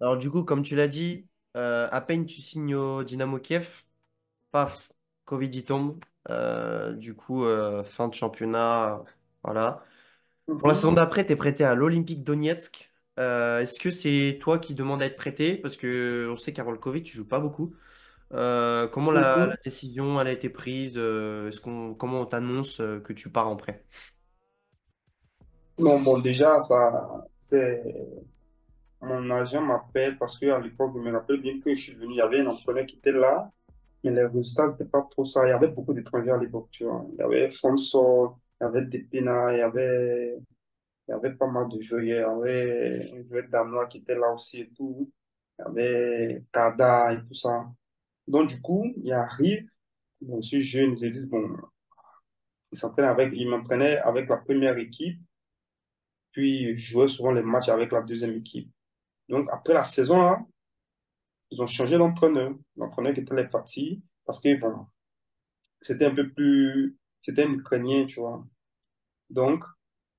Alors du coup, comme tu l'as dit, à peine tu signes au Dynamo Kiev, paf, Covid y tombe. Du coup, fin de championnat, voilà. Pour la saison Mhm, d'après, tu es prêté à l'Olympique Donetsk. Est-ce que c'est toi qui demandes à être prêté? Parce que on sait qu'avant le Covid, tu joues pas beaucoup. Comment la mhm. décision elle a été prise? Comment on t'annonce que tu pars en prêt? Non, bon, déjà, ça, c'est mon agent m'appelle parce qu'à l'époque, je me rappelle bien que je suis venu, il y avait un entraîneur qui était là, mais les résultats, c'était pas trop ça. Il y avait beaucoup d'étrangers à l'époque, tu vois. Il y avait Fonso, il y avait Depina, il y avait pas mal de joueurs. Il y avait un joueur danois qui était là aussi et tout. Il y avait Kada et tout ça. Donc, du coup, il arrive, bon, je suis jeune, ils se disent, bon, il m'entraînait avec la première équipe, puis je jouais souvent les matchs avec la deuxième équipe. Donc, après la saison, là, ils ont changé d'entraîneur. L'entraîneur qui était parti, parce que, bon, c'était un peu plus, c'était un Ukrainien, tu vois. Donc,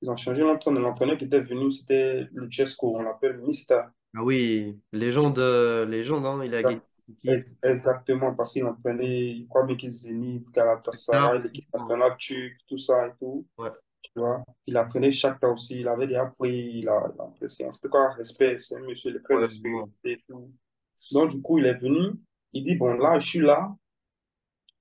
ils ont changé l'entraîneur. L'entraîneur qui était venu, c'était Luchescu, on l'appelle Mister. Ah oui, légende, légende, hein, il a gagné l'équipe. Exactement, parce qu'il entraînait, il croit bien qu'il Zénith, Shakhtar Galatasaray, aussi, l'équipe je crois. nationale turque, tout ça et tout. Ouais. Tu vois, il apprenait Shakhtar aussi, il avait déjà appris, il a apprécié. En tout cas, respect, c'est un monsieur, il est très Ouais, expérimenté vraiment. et tout. Donc, du coup, il est venu, il dit, bon, là, je suis là.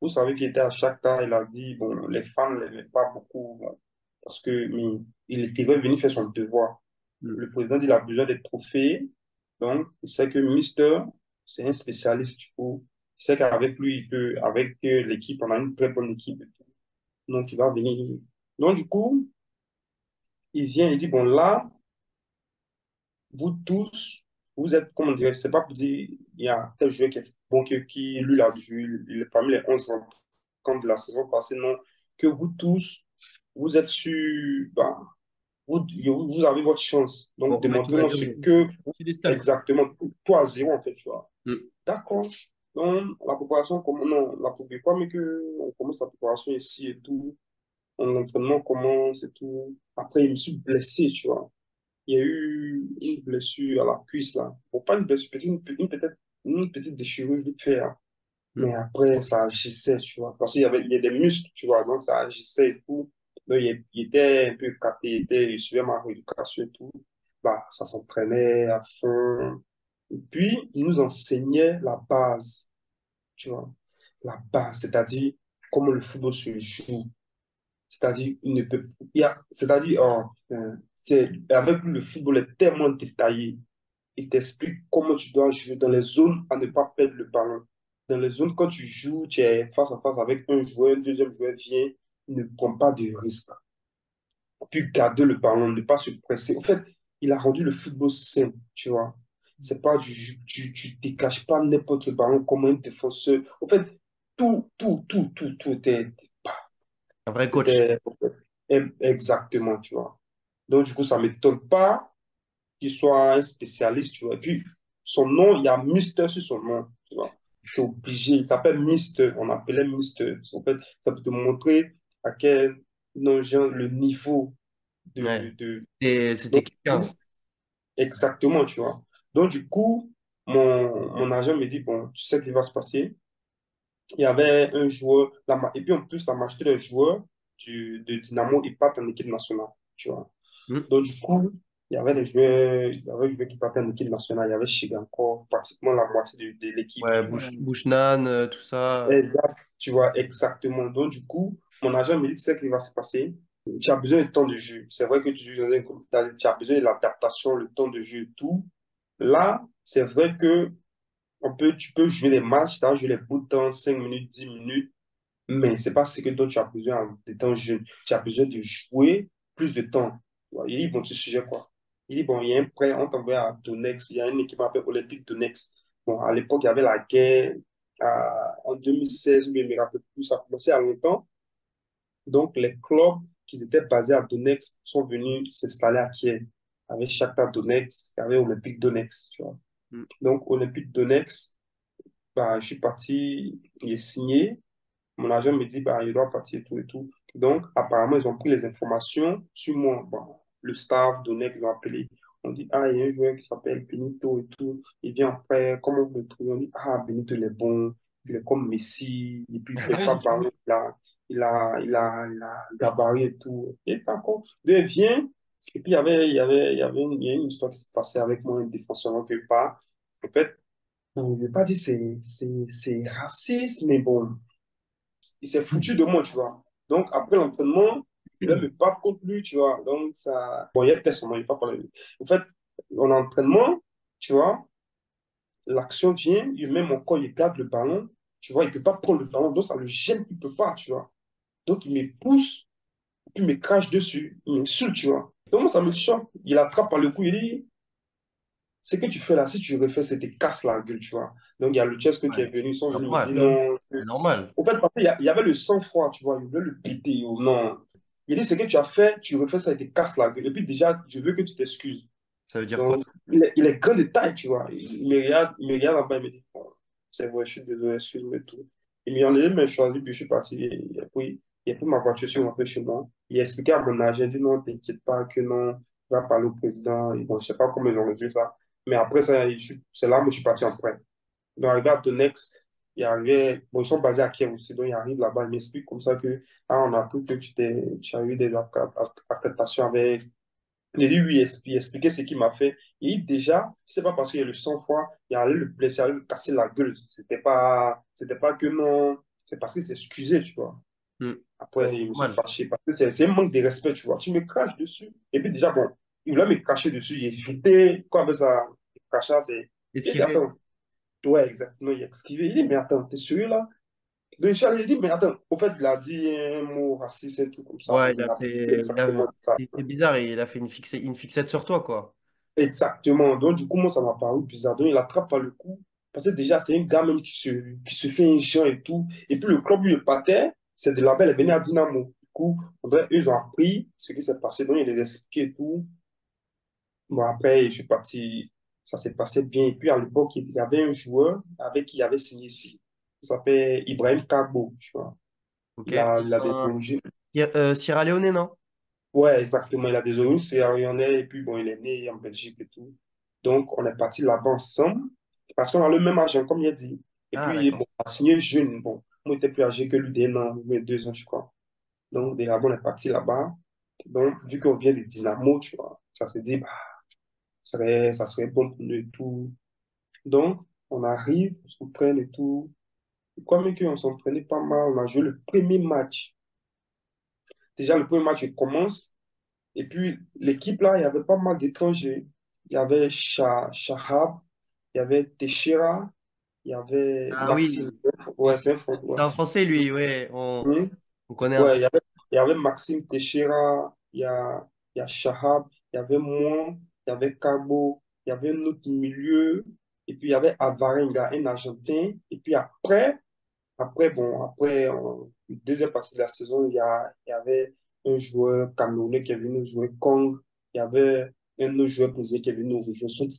Vous savez qu'il était à Shakhtar, il a dit, bon, les fans ne l'aimaient pas beaucoup, bon, parce que mais, il devait venir faire son devoir. Mm. Le président, il a besoin des trophées, donc il sait que Mister, c'est un spécialiste, du coup. Il sait qu'avec lui, il peut, avec l'équipe, on a une très bonne équipe, et tout. Donc il va venir. Donc, du coup, il vient, il dit, bon, là, vous tous, vous êtes, comment dire, c'est pas pour dire, il y a tel joueur qui est bon, qui lui, l'a joué, il est parmi les 11 comme de la saison passée, non, que vous tous, vous êtes sur, bah, vous avez votre chance. Donc, Bon, mettons à démontrez-moi dire, ce que, piédestal, quoi. exactement, toi à zéro, en fait, tu vois. Mm. D'accord. Donc, la préparation, non, la préparation, mais que on commence la préparation ici et tout, l'entraînement commence et tout. Après, je me suis blessé, tu vois. Il y a eu une blessure à la cuisse, là. Bon, pas une blessure, peut-être une petite déchirure vite fait, hein. Mm. Mais après, ça agissait, tu vois. Parce il y a des muscles, tu vois, donc ça agissait et tout. Donc, il était un peu capé, il suivait ma rééducation et tout. Bah, ça s'entraînait à fond. Et puis, il nous enseignait la base, tu vois. La base, c'est-à-dire comment le football se joue. C'est-à-dire, il ne peut, il y a, c'est-à-dire, avec lui, le football est tellement détaillé. Il t'explique comment tu dois jouer dans les zones à ne pas perdre le ballon. Dans les zones, quand tu joues, tu es face à face avec un joueur, un deuxième joueur vient, il ne prend pas de risque. Puis garder le ballon, ne pas se presser. En fait, il a rendu le football simple, tu vois. C'est pas tu dégages pas n'importe le ballon comme un défenseur. En fait, tout était, Un vrai coach. c'était exactement, tu vois. Donc, du coup, ça ne m'étonne pas qu'il soit un spécialiste, tu vois. Et puis, son nom, il y a Mister sur son nom, tu vois. C'est obligé, il s'appelle Mister, on appelait Mister. En fait, ça peut te montrer à quel, non, genre, le niveau Ouais. de... Et c'était Donc, quelqu'un. exactement, tu vois. Donc, du coup, mon agent me dit, bon, tu sais ce qui va se passer. Il y avait un joueur, et puis en plus, la majorité des joueurs de Dynamo, ils partent en équipe nationale, tu vois. Mm. Donc, du coup, il y avait des joueurs qui partaient en équipe nationale. Il y avait Chigankov, pratiquement la moitié de l'équipe et Ouais, tout. Bushnan, tout ça. Exact, tu vois, exactement. Donc, du coup, mon agent me dit, tu sais ce qui va se passer. Tu as besoin de temps de jeu. C'est vrai que tu joues dans un groupe, tu as besoin de l'adaptation, le temps de jeu et tout. Là, c'est vrai que tu peux jouer les matchs, tu as joué les bouts de temps, 5 minutes, 10 minutes, mais c'est pas ce que dont tu as besoin de temps jeune. Tu as besoin de jouer plus de temps. Il dit, bon, tu sujet quoi? Il dit, bon, il y a un prêt, on t'envoie à Donetsk, il y a une équipe appelée Olympique Donetsk. Bon, à l'époque, il y avait la guerre en 2016, mais je me rappelle plus, ça a commencé à longtemps. Donc, les clubs qui étaient basés à Donetsk sont venus s'installer à Kiev, avec Shakhtar Donetsk, avec Olympique Donetsk, tu vois. Mm. Donc, Olympique Donetsk, bah, je suis parti, il est signé. Mon agent me dit, bah, il doit partir et tout et tout. Donc, apparemment, ils ont pris les informations sur moi. Bon, le staff donné, ils ont appelé. On dit, ah, il y a un joueur qui s'appelle Benito et tout. Il vient après, comment on le trouve? On dit, ah, Benito, il est bon. Il est comme Messi. Et puis, il Ah perd pas oui. ballon. Il a gabarit et tout. Et par contre, il vient. Et puis, il y a une histoire qui s'est passée avec moi, un défenseur quelque part. En fait, bon, je ne vais pas dire c'est raciste, mais bon, il s'est foutu de moi, tu vois. Donc, après l'entraînement, il me parle contre lui, tu vois. Donc, ça. Bon, il y a test, il n'est pas parlé. En fait, en entraînement, tu vois, l'action vient, il met mon corps, il garde le ballon, tu vois, il ne peut pas prendre le ballon, donc ça le gêne, il ne peut pas, tu vois. Donc, il me pousse, puis il me crache dessus, il m'insulte, tu vois. Donc, moi, ça me choque. Il attrape par le cou, il dit, ce que tu fais là, si tu refais, c'est te casse la gueule, tu vois. Donc, il y a le Tchèque qui Ouais, est venu, ils sont venus me dire normal. non. C'est normal. En fait, parce qu'il y avait le sang-froid, tu vois, il voulait le péter, ou non. Il dit, ce que tu as fait, tu refais ça, il te casse la gueule. Et puis déjà, je veux que tu t'excuses. Ça veut dire quoi? Donc, il est grand de taille, tu vois. Il me regarde là-bas, il me dit, bon, c'est vrai, je suis désolé, excuse-moi et tout. Il m'a enlevé mes choisi, puis je suis parti. Il a pris ma voiture sur un peu chez moi. Il a expliqué à mon agent, il dit, non, t'inquiète pas, que non, je vais parler au président. Et bon, je sais pas comment ils ont résolu ça. Mais après ça, c'est là où je suis parti en prêt. Donc, arrivé à Donetsk, il arrivait, bon, ils sont basés à Kiev aussi, donc il arrive là-bas, il m'explique comme ça que, ah, on a appris que tu as eu des affectations avec. Il a dit oui, il expliquait ce qu'il m'a fait. Il dit déjà, c'est pas parce qu'il y a le sang-froid, il allait le blesser, il allait le casser la gueule. C'était pas que non, c'est parce qu'il s'est excusé, tu vois. Hmm. Ouais, Après, c'est il me suis normal. fâché parce que c'est un manque de respect, tu vois. Tu me craches dessus. Et puis déjà, bon, il voulait me cracher dessus, il évité, quoi avec ça, le crachat, c'est. Il dit, Esquiver. attends, ouais, exactement, il a esquivé. Il dit, mais attends, t'es sérieux là? Donc, il dit, mais attends, au fait, il a dit un mot raciste et tout comme ça. Ouais, Bon, il il a n'a pas dit fait. exactement ça. C'est bizarre, il a fait une fixette sur toi, quoi. Exactement. Donc, du coup, moi, ça m'a paru bizarre. Donc, il attrape par le cou. Parce que déjà, c'est un gars même qui se fait un genre et tout. Et puis, le club lui partait, c'est de là-bas, il est venu à Dynamo. Du coup, eux, ils ont appris ce qui s'est passé. Donc, il les expliqué et tout. Bon, après, je suis parti. Ça s'est passé bien. Et puis, à l'époque, il y avait un joueur avec qui il avait signé ici. Il s'appelle Ibrahim Kagbo, tu vois. Ok. Il a des Un- origines. Sierra Leone, non? Ouais, exactement. Il a des origines sierra-léonais et puis bon, il est né en Belgique et tout. Donc, on est parti là-bas ensemble parce qu'on a le même âge, hein, comme il a dit. Et Ah, puis, bon, d'accord. on a signé jeune. Bon, moi, j'étais plus âgé que lui d'un an, mais 2 ans, je crois. Donc, dès là-bas, on est parti là-bas. Donc, vu qu'on vient de Dynamo, tu vois, ça s'est dit, bah, ça serait bon pour nous et tout. Donc, on arrive, on s'entraîne et tout. Et comme on s'entraînait pas mal, on a joué le premier match. Déjà, le premier match, il commence. Et puis, l'équipe là, il y avait pas mal d'étrangers. Il y avait Shahab, il y avait Teixeira, il y avait Ah Maxime. oui, Ouais, c'est un Français. Ouais. c'est un Français, lui, ouais. Mhm. On connaît un Ouais, peu. il y avait Maxime Teixeira, il y a Shahab, il y avait moi, il y avait Cabo, il y avait un autre milieu, et puis il y avait Avarenga, un Argentin. Et puis après, deuxième partie de la saison, il y avait un joueur camerounais qui est venu jouer Kong. Il y avait un autre joueur brésilien qui est venu nous rejoindre.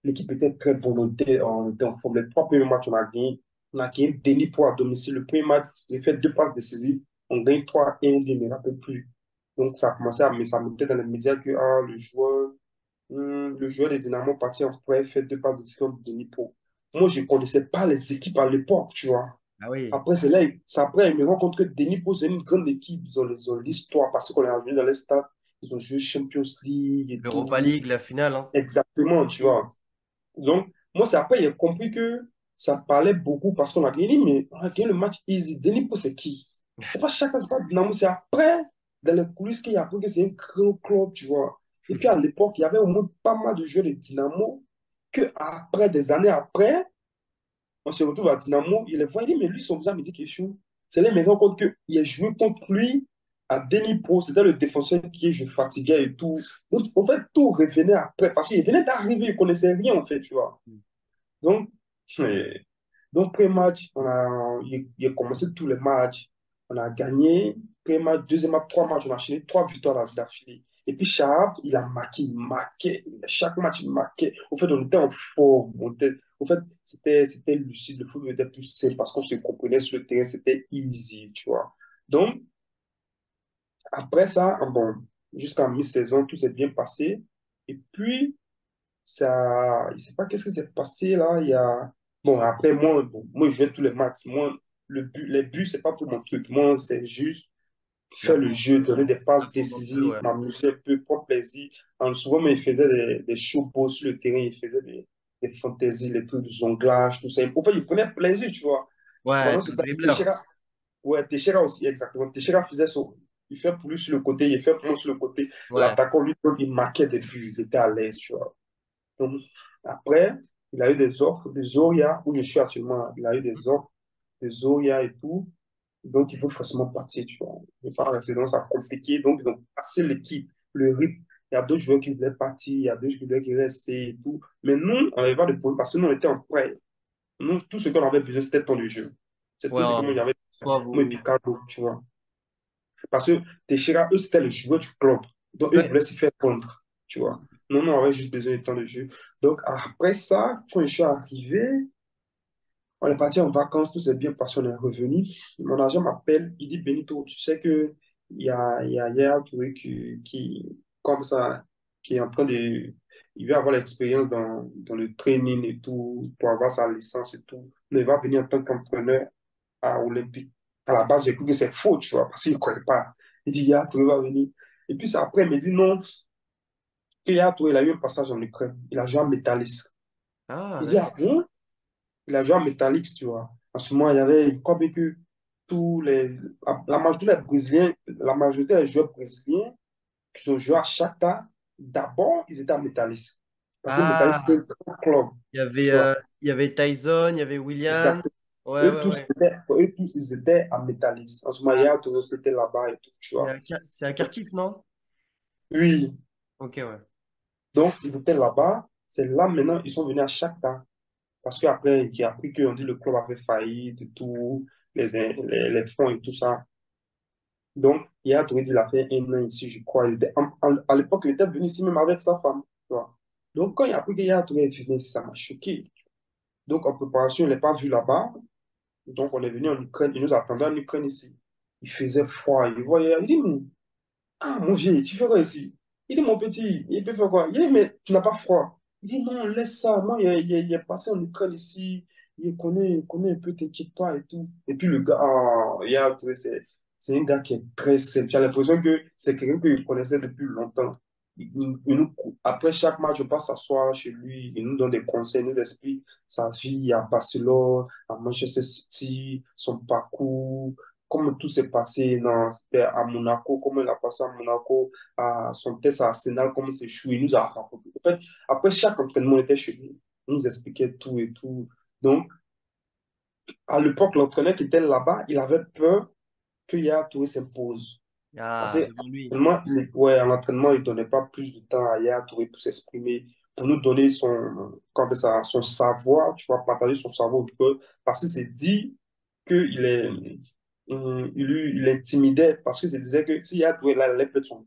L'équipe était très bonne. On était en forme. Les 3 premiers matchs, on a gagné. On a gagné Denis pour à domicile. Le premier match, j'ai fait 2 passes décisives. On gagne 3-1, je ne me rappelle plus. Donc, ça a commencé ça mettait dans les médias que ah, le joueur de Dynamo parti en prêt, fait 2 passes décisives de Denis Pro. Moi, je ne connaissais pas les équipes à l'époque, tu vois. Ah oui, Après, après, ils me rendent compte que Denis pose une grande équipe. Ils ont l'histoire parce qu'on est arrivé dans les stades. Ils ont joué Champions League et l'Europa tout. League, la finale, hein. Exactement, tu vois. Donc, moi, c'est après, j'ai compris que ça parlait beaucoup parce qu'on a gagné, mais on a gagné le match easy. Denis Pau, c'est qui? C'est pas chacun, c'est pas Dynamo, c'est après, dans les coulisses, qu'il y a appris que c'est un grand club, tu vois. Et puis, à l'époque, il y avait au moins pas mal de joueurs de Dynamo que après, des années après, on se retrouve à Dynamo, il les voit, il dit, mais lui, son bizarre me dit quelque chose. C'est là, il me rend compte qu'il a joué contre lui à Dnipro, c'était le défenseur qui je fatiguais et tout. Donc, en fait, tout revenait après, parce qu'il venait d'arriver, il ne connaissait rien, en fait, tu vois. Donc, euh, donc pré-match, il a commencé tous les matchs. On a gagné. Pré-match, deuxième match, 3 matchs. On a enchaîné 3 victoires d'affilée. Et puis, Shahab, il marquait. Chaque match, il marquait. Au fait, on était en forme. Au fait, c'était lucide. Le football était plus simple parce qu'on se comprenait sur le terrain. C'était easy, tu vois. Donc, après ça, bon, jusqu'à mi-saison, tout s'est bien passé. Et puis, ça, je ne sais pas qu'est-ce qui s'est passé là. Il y a... Bon, après, moi, bon, moi, je jouais tous les matchs. Moi, les buts, c'est pas pour mon truc. Moi, c'est juste La, faire le jeu, donner des passes passion dans le jeu, décisives, ouais. m'amuser un peu, prendre plaisir. Souvent, mais il faisait des shows beaux sur le terrain, il faisait des fantaisies, les trucs de jonglage, tout ça. En fait, il prenait plaisir, tu vois. Ouais, Pendant t'es ce un temps, dribbleur. Teixeira, ouais, Teixeira aussi, exactement. Teixeira faisait son. Il fait pour lui sur le côté, il fait pour moi sur le côté. Ouais. L'attaquant, lui, il marquait des buts, il était à l'aise, tu vois. Donc, après, il a eu des offres de Zoria, où je suis actuellement. Il a eu des offres de Zoria et tout. Donc, il faut forcément partir, tu vois. Il ne faut pas rester dans ça compliqué. Donc, ils ont passé l'équipe, le rythme. Il y a d'autres joueurs qui voulaient partir, il y a d'autres joueurs qui restaient et tout. Mais nous, on n'avait pas de problème parce que nous, on était en prêt. Nous, tout ce qu'on avait besoin, c'était temps de jeu. C'est Ouais, tout ce que moi, j'avais. soit Moi, et vous. Picardo, tu vois. Parce que Teixeira, eux, c'était le joueur du club. Donc, eux, ils Ouais. voulaient s'y faire prendre, tu vois. Non, non, on avait juste besoin de temps de jeu. Donc, après ça, quand je suis arrivé, on est parti en vacances, tout s'est bien passé, on est revenu. Mon agent m'appelle, il dit Benito, tu sais que il y a Touré comme ça, qui est en train de. Il veut avoir l'expérience dans le training et tout, pour avoir sa licence et tout. Mais il va venir en tant qu'entraîneur à Olympique. À la base, j'ai cru que c'est faux, tu vois, parce qu'il ne connaît pas. Il dit, Yaya Touré va venir. Et puis c'est après, il me dit non, que Yaya Touré, il a eu un passage en Ukraine. Il a joué en métalliste. Ah, Il dit, ah d'accord. bon? Il a joué en métallique, tu vois. En ce moment, il y avait, comme que tous les, la majorité des Brésiliens, la majorité des joueurs brésiliens qui ont joué à Shakhtar, d'abord, ils étaient en métalliste. Parce que métalliste, c'était Ah, un grand club, il y avait, tu vois. il y avait Tyson, il y avait William. Exactement. Ouais, ouais, ouais. Eux tous, ils étaient en métalliste. En ce moment, il y Ah, a tout, c'était là-bas et tout, tu vois. C'est à Kharkiv, non? Oui, Ok, ouais. donc ils étaient là-bas. C'est là maintenant, ils sont venus à Shakhtar. Parce qu'après, j'ai appris qu'on dit le club avait failli, de tout, les fonds et tout ça. Donc, il a trouvé, il a fait un an ici, je crois. À l'époque, il était venu ici même avec sa femme. Tu vois. Donc, quand il a appris qu'il a trouvé venu ici, ça m'a choqué. Donc, en préparation, il n'est pas vu là-bas. Donc, on est venu en Ukraine. Il nous attendait en Ukraine ici. Il faisait froid. Il voyait. Il dit, mais, ah, mon vieux, tu fais quoi ici? Il dit, mon petit, il peut faire quoi? Il dit, mais tu n'as pas froid. Il dit, non, laisse ça. Moi, il est passé en Ukraine ici. Il connaît un peu, t'inquiète pas et tout. Et puis, le gars, ah, il a trouvé, c'est un gars qui est très simple. J'ai l'impression que c'est quelqu'un que je connaissais depuis longtemps. Après chaque match, je passe s'asseoir chez lui. Il nous donne des conseils, il nous explique sa vie à Barcelone, à Manchester City, son parcours, comment tout s'est passé c'était à Monaco, comment il a passé à Monaco, à son test à Arsenal, comment c'est chou. Il nous a raconté. En fait, après chaque entraînement, on était chez lui. Il nous expliquait tout et tout. Donc, à l'époque, l'entraîneur qui était là-bas, il avait peur qu'il y ait Touré s'impose. Parce Ah, que devant lui. ouais, à l'entraînement, il ne donnait pas plus de temps à Yaya Touré pour s'exprimer, pour nous donner comme ça, son savoir, tu vois, partager son savoir au cœur. Parce que c'est dit qu'il est, il intimidait, parce que c'est disait que si Yaya Touré, là, il allait perdre son.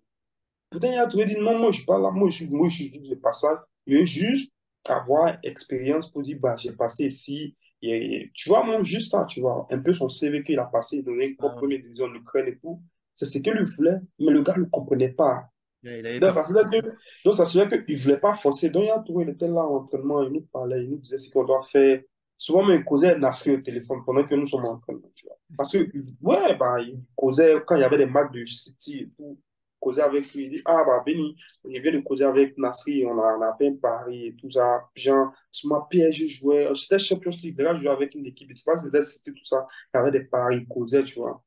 Pourtant, Yaya Touré dit non, moi, je ne suis pas là, moi, je suis juste de passage. Il veut juste avoir expérience pour dire, bah, j'ai passé ici. Tu vois, moi, juste ça, tu vois, un peu son CV qu'il a passé, donné une Ah, première division en Ukraine et tout. C'est ce qu'il lui voulait, mais le gars ne comprenait pas. ouais, il avait Donc, peur. ça faisait que, donc, ça faisait qu'il ne voulait pas forcer. Donc, il a trouvé, il était là en entraînement, il nous parlait, il nous disait ce qu'on doit faire. Souvent, même, il causait Nasri au téléphone pendant que nous sommes en entraînement, tu vois. Parce que, ouais, bah, il causait, quand il y avait des matchs de City et tout, il causait avec lui, il dit, ah, bah, Benny, il vient de causer avec Nasri, on a fait un pari et tout ça. Puis, genre, sur PSG jouait, c'était Champions League, là, je jouais avec une équipe, c'est pas que c'était City, tout ça. Il y avait des paris, il causait, tu vois.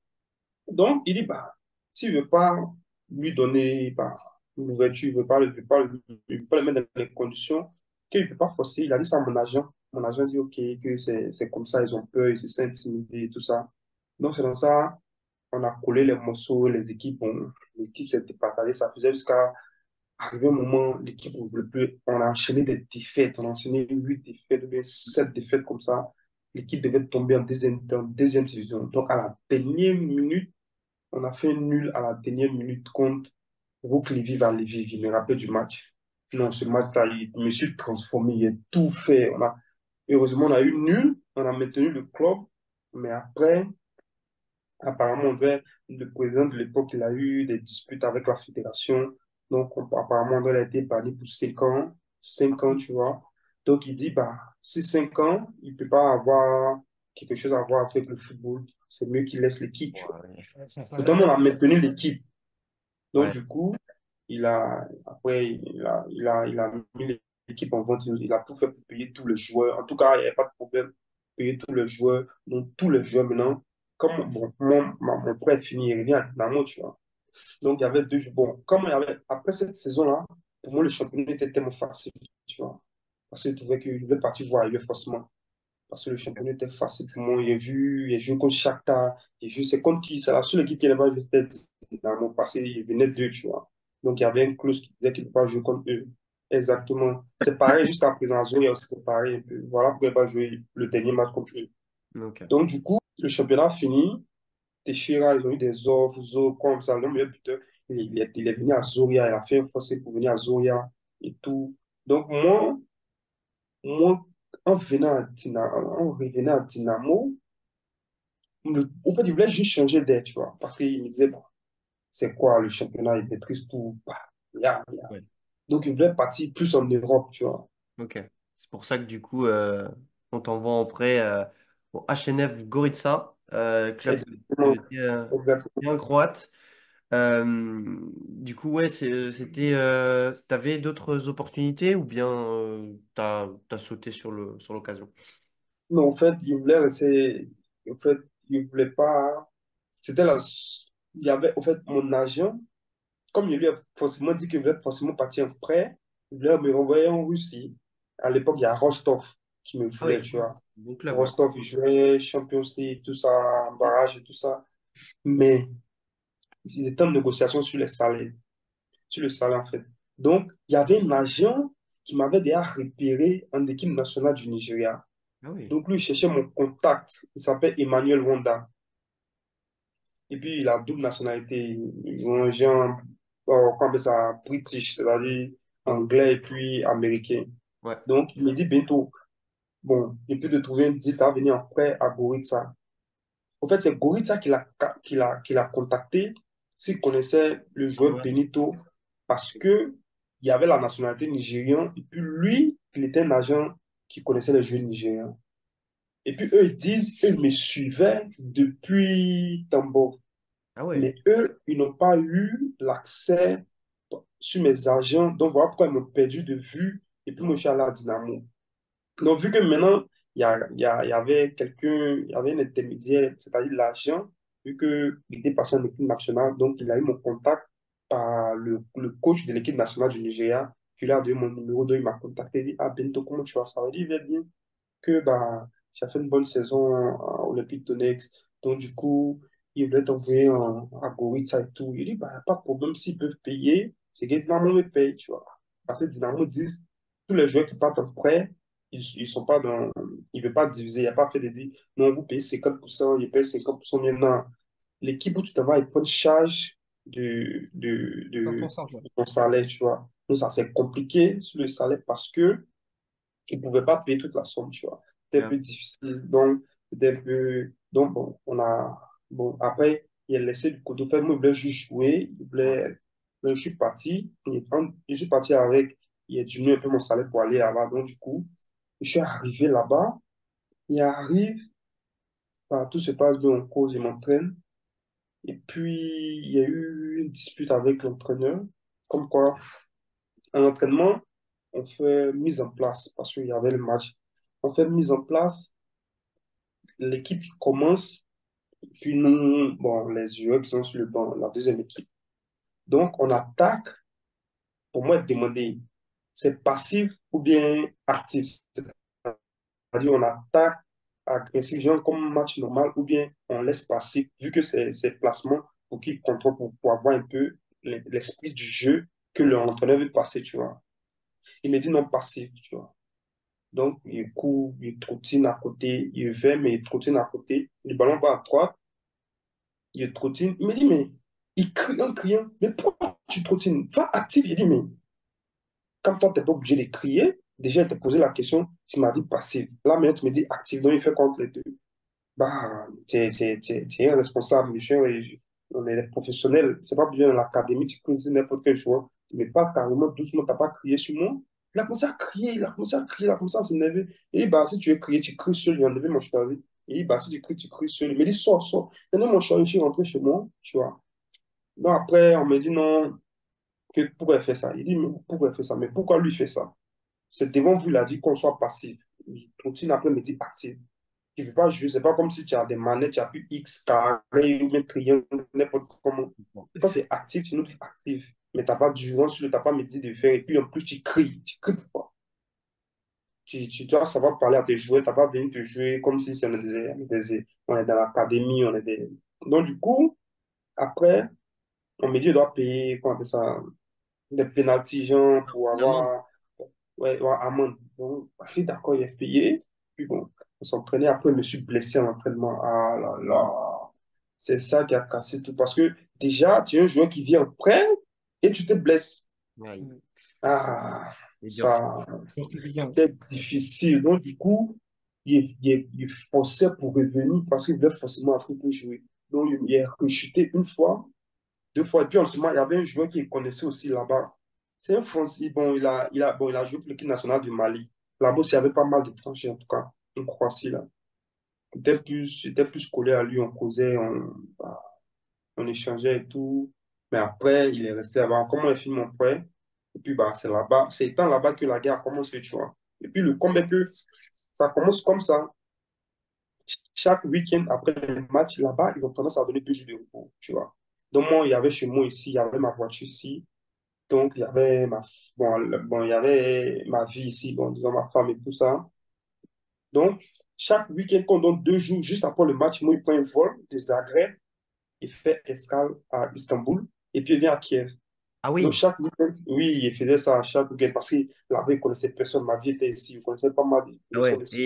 Donc, il dit, bah, s'il ne veut pas lui donner bah, une ouverture, il ne veut pas, il veut pas le mettre dans les conditions qu'il ne peut pas forcer. Il a dit ça à mon agent. Mon agent dit, OK, que c'est comme ça, ils ont peur, ils se sentent intimidés et tout ça. Donc, c'est dans ça, on a collé les morceaux, les équipes s'étaient partagées, ça faisait jusqu'à arriver un moment, l'équipe ne voulait plus. On a enchaîné des défaites, on a enchaîné 8 défaites, ou bien 7 défaites comme ça. L'équipe devait tomber en deuxième division. Donc, à la dernière minute, on a fait nul à la dernière minute contre Rouk Lviv à Lviv. Je me rappelle du match. Non, ce match-là, je me suis transformé, il a tout fait. Heureusement, on a eu nul, on a maintenu le club, mais après, apparemment, le président de l'époque, il a eu des disputes avec la fédération. Donc, apparemment, on a été banni pour 5 ans. 5 ans, tu vois. Donc, il dit, bah, si 5 ans, il ne peut pas avoir quelque chose à voir avec le football. C'est mieux qu'il laisse l'équipe, tu vois. Ouais. Pourtant, on a maintenu l'équipe. Donc, Ouais. du coup, après, il a mis l'équipe en vente. Il a tout fait pour payer tous les joueurs. En tout cas, il n'y avait pas de problème pour payer tous les joueurs. Donc, tous les joueurs maintenant, comme bon, mon frère est fini, il revient à Dynamo, tu vois. Donc, il y avait deux joueurs. Bon, comme il y avait, après cette saison-là, pour moi, le championnat était tellement facile, tu vois. Parce que je trouvais qu'il devait partir voir ailleurs, forcément. Parce que le championnat était facile pour moi. J'ai joué contre Shakhtar. C'est contre qui? C'est la seule équipe qui n'avait pas joué, c'était Dynamo, parce qu'il venait d'eux, tu vois. Donc, il y avait une clause qui disait qu'il ne peut pas jouer contre eux. Exactement. C'est pareil, jusqu'à présent, à Zoria aussi, c'est pareil un peu. Voilà pourquoi il n'a pas joué le dernier match contre eux. Ok. Donc, du coup, le championnat fini. Teixeira, ils ont eu des offres, comme ça. Le meilleur buteur, il est venu à Zoria. Il a fait un forcé pour venir à Zoria et tout. Donc, moi, en revenant à Dynamo, en fait, il voulait juste changer d'air, tu vois. Parce qu'il me disait, bon, c'est quoi le championnat, il maîtrise tout. Bah, y a. Ouais. Donc, il voulait partir plus en Europe, tu vois. Ok. C'est pour ça que du coup, on t'envoie en prêt au HNF Gorica, club Exactement. de Exactement. bien croate. Du coup, ouais, c'était, t'avais d'autres opportunités ou bien t'as sauté sur sur l'occasion? Mais en fait, il voulait rester. En fait, il voulait pas. C'était la. Il y avait, en fait, mon agent. Comme il lui a forcément dit qu'il voulait forcément partir en prêt, il voulait me renvoyer en Russie. À l'époque, il y a Rostov qui me Ah voulait, oui, tu vois. bon club, ouais. Rostov, il jouait Champions League, tout ça, barrage et tout ça. Mais ils étaient en négociation sur les salaires, sur le salaire, en fait. Donc, il y avait un agent qui m'avait déjà repéré en équipe nationale du Nigeria. Ah oui. Donc, lui, il cherchait mon contact. Il s'appelle Emmanuel Wanda. Et puis, il a double nationalité. Ils ont un genre, comment on appelle ça, british, c'est-à-dire Mm. anglais et puis américain. Ouais. Donc, il me dit bientôt, bon, et puis de trouver un dit à venir en prêt à Goritza. En fait, c'est Goritza qui l'a contacté s'il connaissait le joueur Ouais. Benito parce que il y avait la nationalité nigérienne et puis lui, il était un agent qui connaissait les joueurs nigériens. Et puis eux, ils disent, eux me suivaient depuis Tambov. Ah ouais. Mais eux, ils n'ont pas eu l'accès sur mes agents. Donc, voilà pourquoi ils m'ont perdu de vue. Et puis, moi, je suis allé à Dynamo. Donc, vu que maintenant, il y avait quelqu'un, il y avait un intermédiaire, c'est-à-dire l'agent, vu qu'il était passé en équipe nationale, donc il a eu mon contact par le coach de l'équipe nationale du Nigeria, qui lui a donné mon numéro, donc il m'a contacté, il dit, ah, Bento, comment tu vas? Ça va dire, il va bien que bah, j'ai fait une bonne saison à Olympique Donetsk. Donc, du coup, ils voulaient t'envoyer à Goritza et tout. Il dit, bah, pas de problème, s'ils peuvent payer, c'est que Dynamo me paye, tu vois. Parce que Dynamo disent, tous les joueurs qui partent en prêt, ils sont pas dans, ils ne veulent pas diviser, il n'y a pas fait de dire, non, vous payez 50%, ils payent 50% maintenant. L'équipe où tu te vas, ils prennent charge de ton salaire, tu vois. Donc, ça, c'est compliqué sur le salaire parce que qui ne pouvaient pas payer toute la somme, tu vois. C'était un Ouais. peu difficile. Donc, c'était un peu. Donc, bon, on a. Bon, après, il a laissé du côté. Moi, il voulait juste jouer. Il Ouais. voulait. Donc, je suis parti. Et quand je suis parti avec. Il a diminué un peu mon salaire pour aller là-bas. Donc, du coup, je suis arrivé là-bas. Il arrive. Tout se passe bien en cause. Il m'entraîne. Et puis, il y a eu une dispute avec l'entraîneur. Comme quoi, un entraînement, on fait mise en place parce qu'il y avait le match. On fait mise en place, l'équipe qui commence, puis nous, bon, les joueurs qui sont sur le banc, la deuxième équipe. Donc, on attaque, pour moi, demander, c'est passif ou bien actif. C'est-à-dire, on attaque agressif, genre comme match normal, ou bien on laisse passer, vu que c'est placement pour qu'ils contrôlent, pour avoir un peu l'esprit du jeu que l'entraîneur veut passer, tu vois. Il me dit non passif, tu vois. Donc, il court, il trottine à côté, il veut, mais il trottine à côté. Le ballon va à droite, il trottine. Il me dit, mais il crie en criant, mais pourquoi tu trottines? Va actif. Il dit, mais quand toi, tu n'es pas obligé de crier, déjà, il t'a posé la question, tu m'as dit passif. Là, maintenant, tu me dis actif, donc il fait contre les deux. Bah, tu es un responsable, monsieur, et on est des professionnels. C'est pas bien dans l'académie, tu crises n'importe quel joueur. Mais pas carrément doucement, tu n'as pas crié sur moi. Il a commencé à crier, il a commencé à crier, il a commencé à s'énerver. Il dit, bah, si tu veux crier, tu cries seul. J'ai enlevé mon chargé. Il dit, bah, si tu cries, tu cries seul. Il me dit, sors, sors. Maintenant, mon chargé, je suis rentré chez moi, tu vois. Donc après, on me dit, non, que pourquoi il fait ça? Il dit, mais pourquoi il fait ça? Mais pourquoi lui fait ça? C'est devant vous, il a dit qu'on soit passif. Il continue après me dit actif. Tu ne peux pas jouer, c'est pas comme si tu as des manettes, tu as plus X, carré ou bien triangle, n'importe comment. Quand c'est actif, tu nous dis actif. Mais tu n'as pas d'urgence, tu n'as pas me dit de faire. Et puis en plus, tu cries. Tu cries pourquoi? Tu dois savoir parler à tes joueurs, tu n'as pas besoin de jouer comme si on est dans l'académie, on est des... Donc du coup, après, on me dit, on doit payer, comment on appelle ça, des pénalties, genre, pour Une amende. avoir, ouais, ouais, amende. Donc, je suis d'accord, il est payé. Puis bon, on s'entraînait. Après, je me suis blessé en entraînement. Ah là là. C'est ça qui a cassé tout. Parce que déjà, tu es un joueur qui vient en prêt et tu te blesses. Ouais, Ah, c'est dur ça. ça, c'était difficile. Donc, du coup, il forçait pour revenir parce qu'il voulait forcément après pour jouer. Donc, il est rechuté une fois, deux fois. Et puis, en ce moment, il y avait un joueur qui connaissait aussi là-bas. C'est un Français. Bon, il a joué pour l'équipe nationale du Mali. Là-bas, il y avait pas mal d'étrangers, en tout cas, en Croatie, là. J'étais plus collé à lui, on causait, on échangeait et tout. Mais après, il est resté là-bas. Comment il fini mon prêt? Et puis, bah, c'est là-bas, c'est étant là-bas que la guerre a commencé, tu vois. Et puis, le combat que ça commence comme ça. Chaque week-end, après les matchs, là-bas, ils ont tendance à donner 2 jours de repos, tu vois. Donc, moi, il y avait chez moi ici, il y avait ma voiture ici. Donc, il y avait il y avait ma vie ici, bon, disons ma femme et tout ça. Donc, chaque week-end qu'on donne 2 jours, juste après le match, moi, il prend un vol de Zagreb, il fait escale à Istanbul, et puis il vient à Kiev. Ah Donc, oui. chaque week-end, oui, il faisait ça chaque week-end parce que là-bas, il ne connaissait personne. Ma vie était ici, il connaissait pas mal de Ah personnes ouais. ici.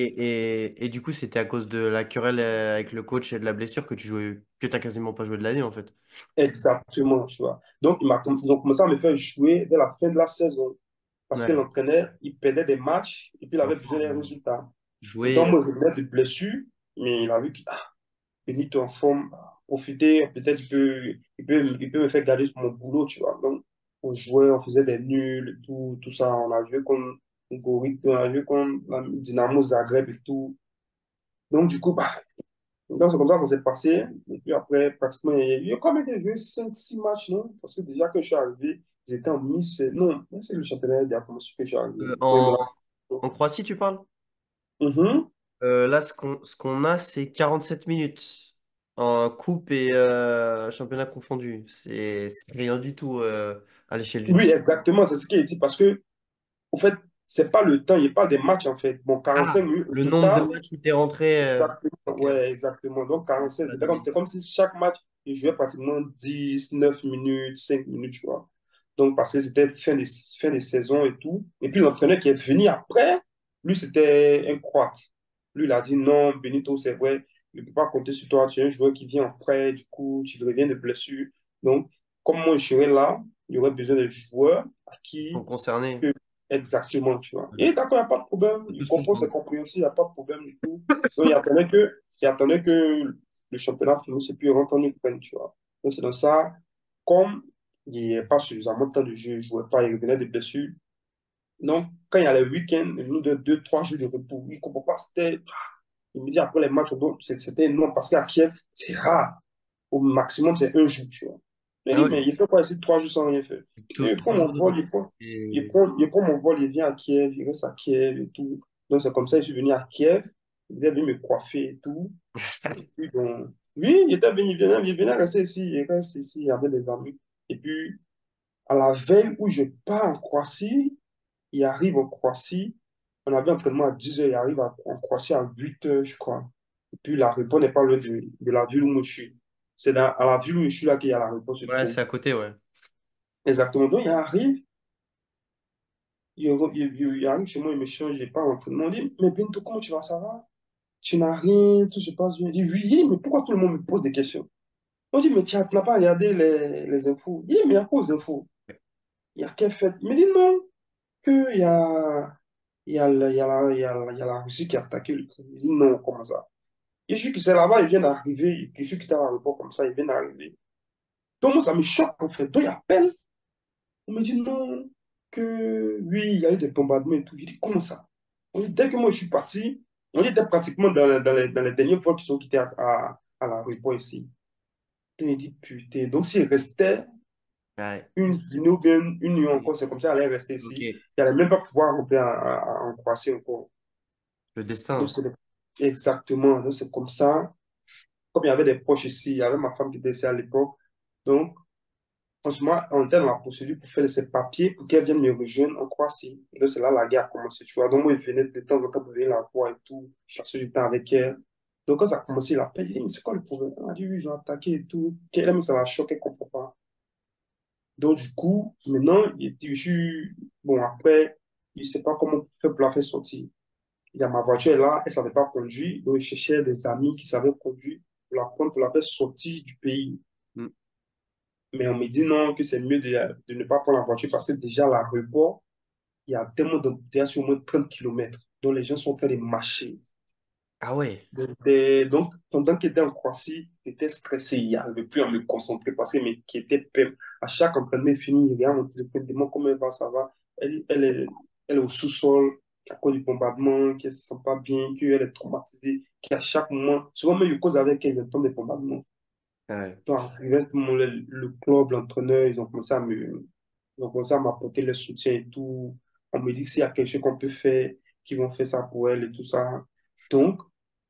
Et du coup, c'était à cause de la querelle avec le coach et de la blessure que tu jouais, que t'as quasiment pas joué de l'année en fait. Exactement, tu vois. Donc, ils ont commencé à me faire jouer dès la fin de la saison parce que Ouais. l'entraîneur, il perdait des matchs et puis il Bon, avait besoin des résultats. jouer. Donc, moi, je venais de blessure, mais il a vu que Benito en forme, profiter, peut-être il peut me faire garder mon boulot, tu vois. Donc, on jouait, on faisait des nuls, et tout ça. On a joué contre Goric, on a joué contre la Dynamo Zagreb et tout. Donc, du coup, bah, donc c'est comme ça que ça s'est passé. Et puis après, pratiquement, il y a quand même joué 5 6 matchs, non? Parce que déjà que je suis arrivé, ils étaient en Miss. Non, c'est le championnat de la promotion que je suis arrivé. Euh, Oui, mais en, là. en Croatie, tu parles? Mhm. Là, ce qu'on a, c'est 47 minutes en coupe et championnat confondu. C'est rien du tout à l'échelle d'une Oui, saison. exactement, c'est ce qui est dit. Parce que en fait, c'est pas le temps, il parle des matchs en fait. Bon, Ah, 45 minutes au le nombre de total, matchs où tu es rentré. exactement, Ok. ouais, exactement. Donc, 45, La demi. c'est comme si chaque match, il jouait pratiquement 10 9 minutes, 5 minutes, tu vois. Donc, parce que c'était fin de saison et tout. Et puis, l'entraîneur qui est venu après, lui, c'était un Croate. Lui, il a dit non, Benito, c'est vrai, il ne peut pas compter sur toi. Tu es un joueur qui vient après, du coup, tu reviens de blessure. Donc, comme moi, je serais là, il y aurait besoin de joueurs à Sont qui concernés. que- exactement, tu vois. Ouais. Et d'accord, il n'y a pas de problème. Faut Il tous comprend, c'est comprendre. compréhensible, il n'y a pas de problème du tout. Donc, il attendait que le championnat finisse et puis il rentre en Ukraine, tu vois. Donc, c'est dans ça, comme il n'y a pas suffisamment de temps de jeu, il ne jouait pas, il revenait de blessures. Donc, quand il y a le week-end, nous de 2 3 jours de repos, il ne comprend pas. Il me dit après les matchs, bon, c'était énorme parce qu'à Kiev, c'est rare. Au maximum, c'est un jour, tu vois. Il Ah dit, ouais. mais il fait quoi ici 3 jours sans rien faire? Et il prend 3 jours mon de vol, repos. Et... il prend mon vol, il vient à Kiev, il reste à Kiev et tout. Donc, c'est comme ça, je suis venu à Kiev, il est venu me coiffer et tout. Et puis, bon, oui, il était venu, il venait rester ici, il reste ici, il y avait des amis. Et puis, à la veille où je pars en Croatie, il arrive en Croatie, on avait entraînement à 10 heures, il arrive en Croatie à 8 heures, je crois. Et puis, l'aéroport n'est pas loin de la ville où je suis. C'est à la ville où je suis là qu'il y a l'aéroport se Ouais, trouve. c'est à côté, ouais. Exactement. Donc, il arrive, il arrive chez moi, il me change, il pas l'entraînement. Il dit, mais Bintou, comment tu vas, ça va? Tu n'as rien, tout se passe bien. Il dit, oui, il dit, mais pourquoi tout le monde me pose des questions? On dit, mais tu n'as pas regardé les infos. Il dit, mais il y a quoi aux infos? Il y a quelle fête? Il me dit, non, qu'il y a, il y a la Russie qui a attaqué l'Ukraine. Il dit, non, comment ça? Je suis que c'est là-bas, il vient d'arriver. Je suis qui était à l'aéroport comme ça, il vient d'arriver. Donc, moi, ça me choque, en fait. Donc, il appelle. On me dit, non, que oui, il y a eu des bombardements et tout. J'ai dit, comment ça? On dit, dès que moi je suis parti, on était pratiquement dans les derniers vols qui sont quittés à l'aéroport ici. Et il dit, putain, donc s'il restait Ouais. une journée ou bien une nuit encore, c'est comme ça, elle allait rester Ok. ici. Il n'allait même pas pouvoir rentrer en Croatie encore. Le Donc, destin. exactement. Donc, c'est comme ça. Comme il y avait des proches ici, il y avait ma femme qui était ici à l'époque. Donc, franchement, on était dans la procédure pour faire ses papiers pour qu'elle vienne me rejoindre en Croatie. Et donc, c'est là la guerre a commencé, tu vois. Donc, moi, je venais de temps en temps pour venir la voir et tout, passer du temps avec elle. Donc, quand ça a commencé, il a appelé, il dit, mais c'est quoi le problème? Elle a dit, oui, ils ont attaqué et tout. Elle, mais ça la choqué, elle ne comprend pas. Donc, du coup, maintenant, il dit, je suis, bon, après, il ne sait pas comment faire pour la faire sortir. Il y a ma voiture est là, elle ne savait pas conduire, donc il cherchait des amis qui savaient conduire pour la prendre, pour la faire sortir du pays. Mm. Mais on me dit non, que c'est mieux de ne pas prendre la voiture parce que déjà, à l'aéroport, il y a tellement d'embouteillages sur au moins 30 kilomètres. Donc, les gens sont en train de marcher. Ah ouais. Donc, pendant qu'il était en Croatie, j'étais stressé. Il n'arrivait plus à me concentrer parce qu'il m'inquiétait. À chaque entraînement fini, il regarde mon téléphone, il demande comment elle va, ça va. Elle est au sous-sol à cause du bombardement, qu'elle ne se sent pas bien, qu'elle est traumatisée, qu'à chaque moment, souvent même, je cause avec elle, j'entends des bombardements. Ouais. Donc, arrivé à ce moment, le club, l'entraîneur, ils ont commencé à m'apporter le soutien et tout. On me dit s'il y a quelque chose qu'on peut faire, qu'ils vont faire ça pour elle et tout ça. Donc,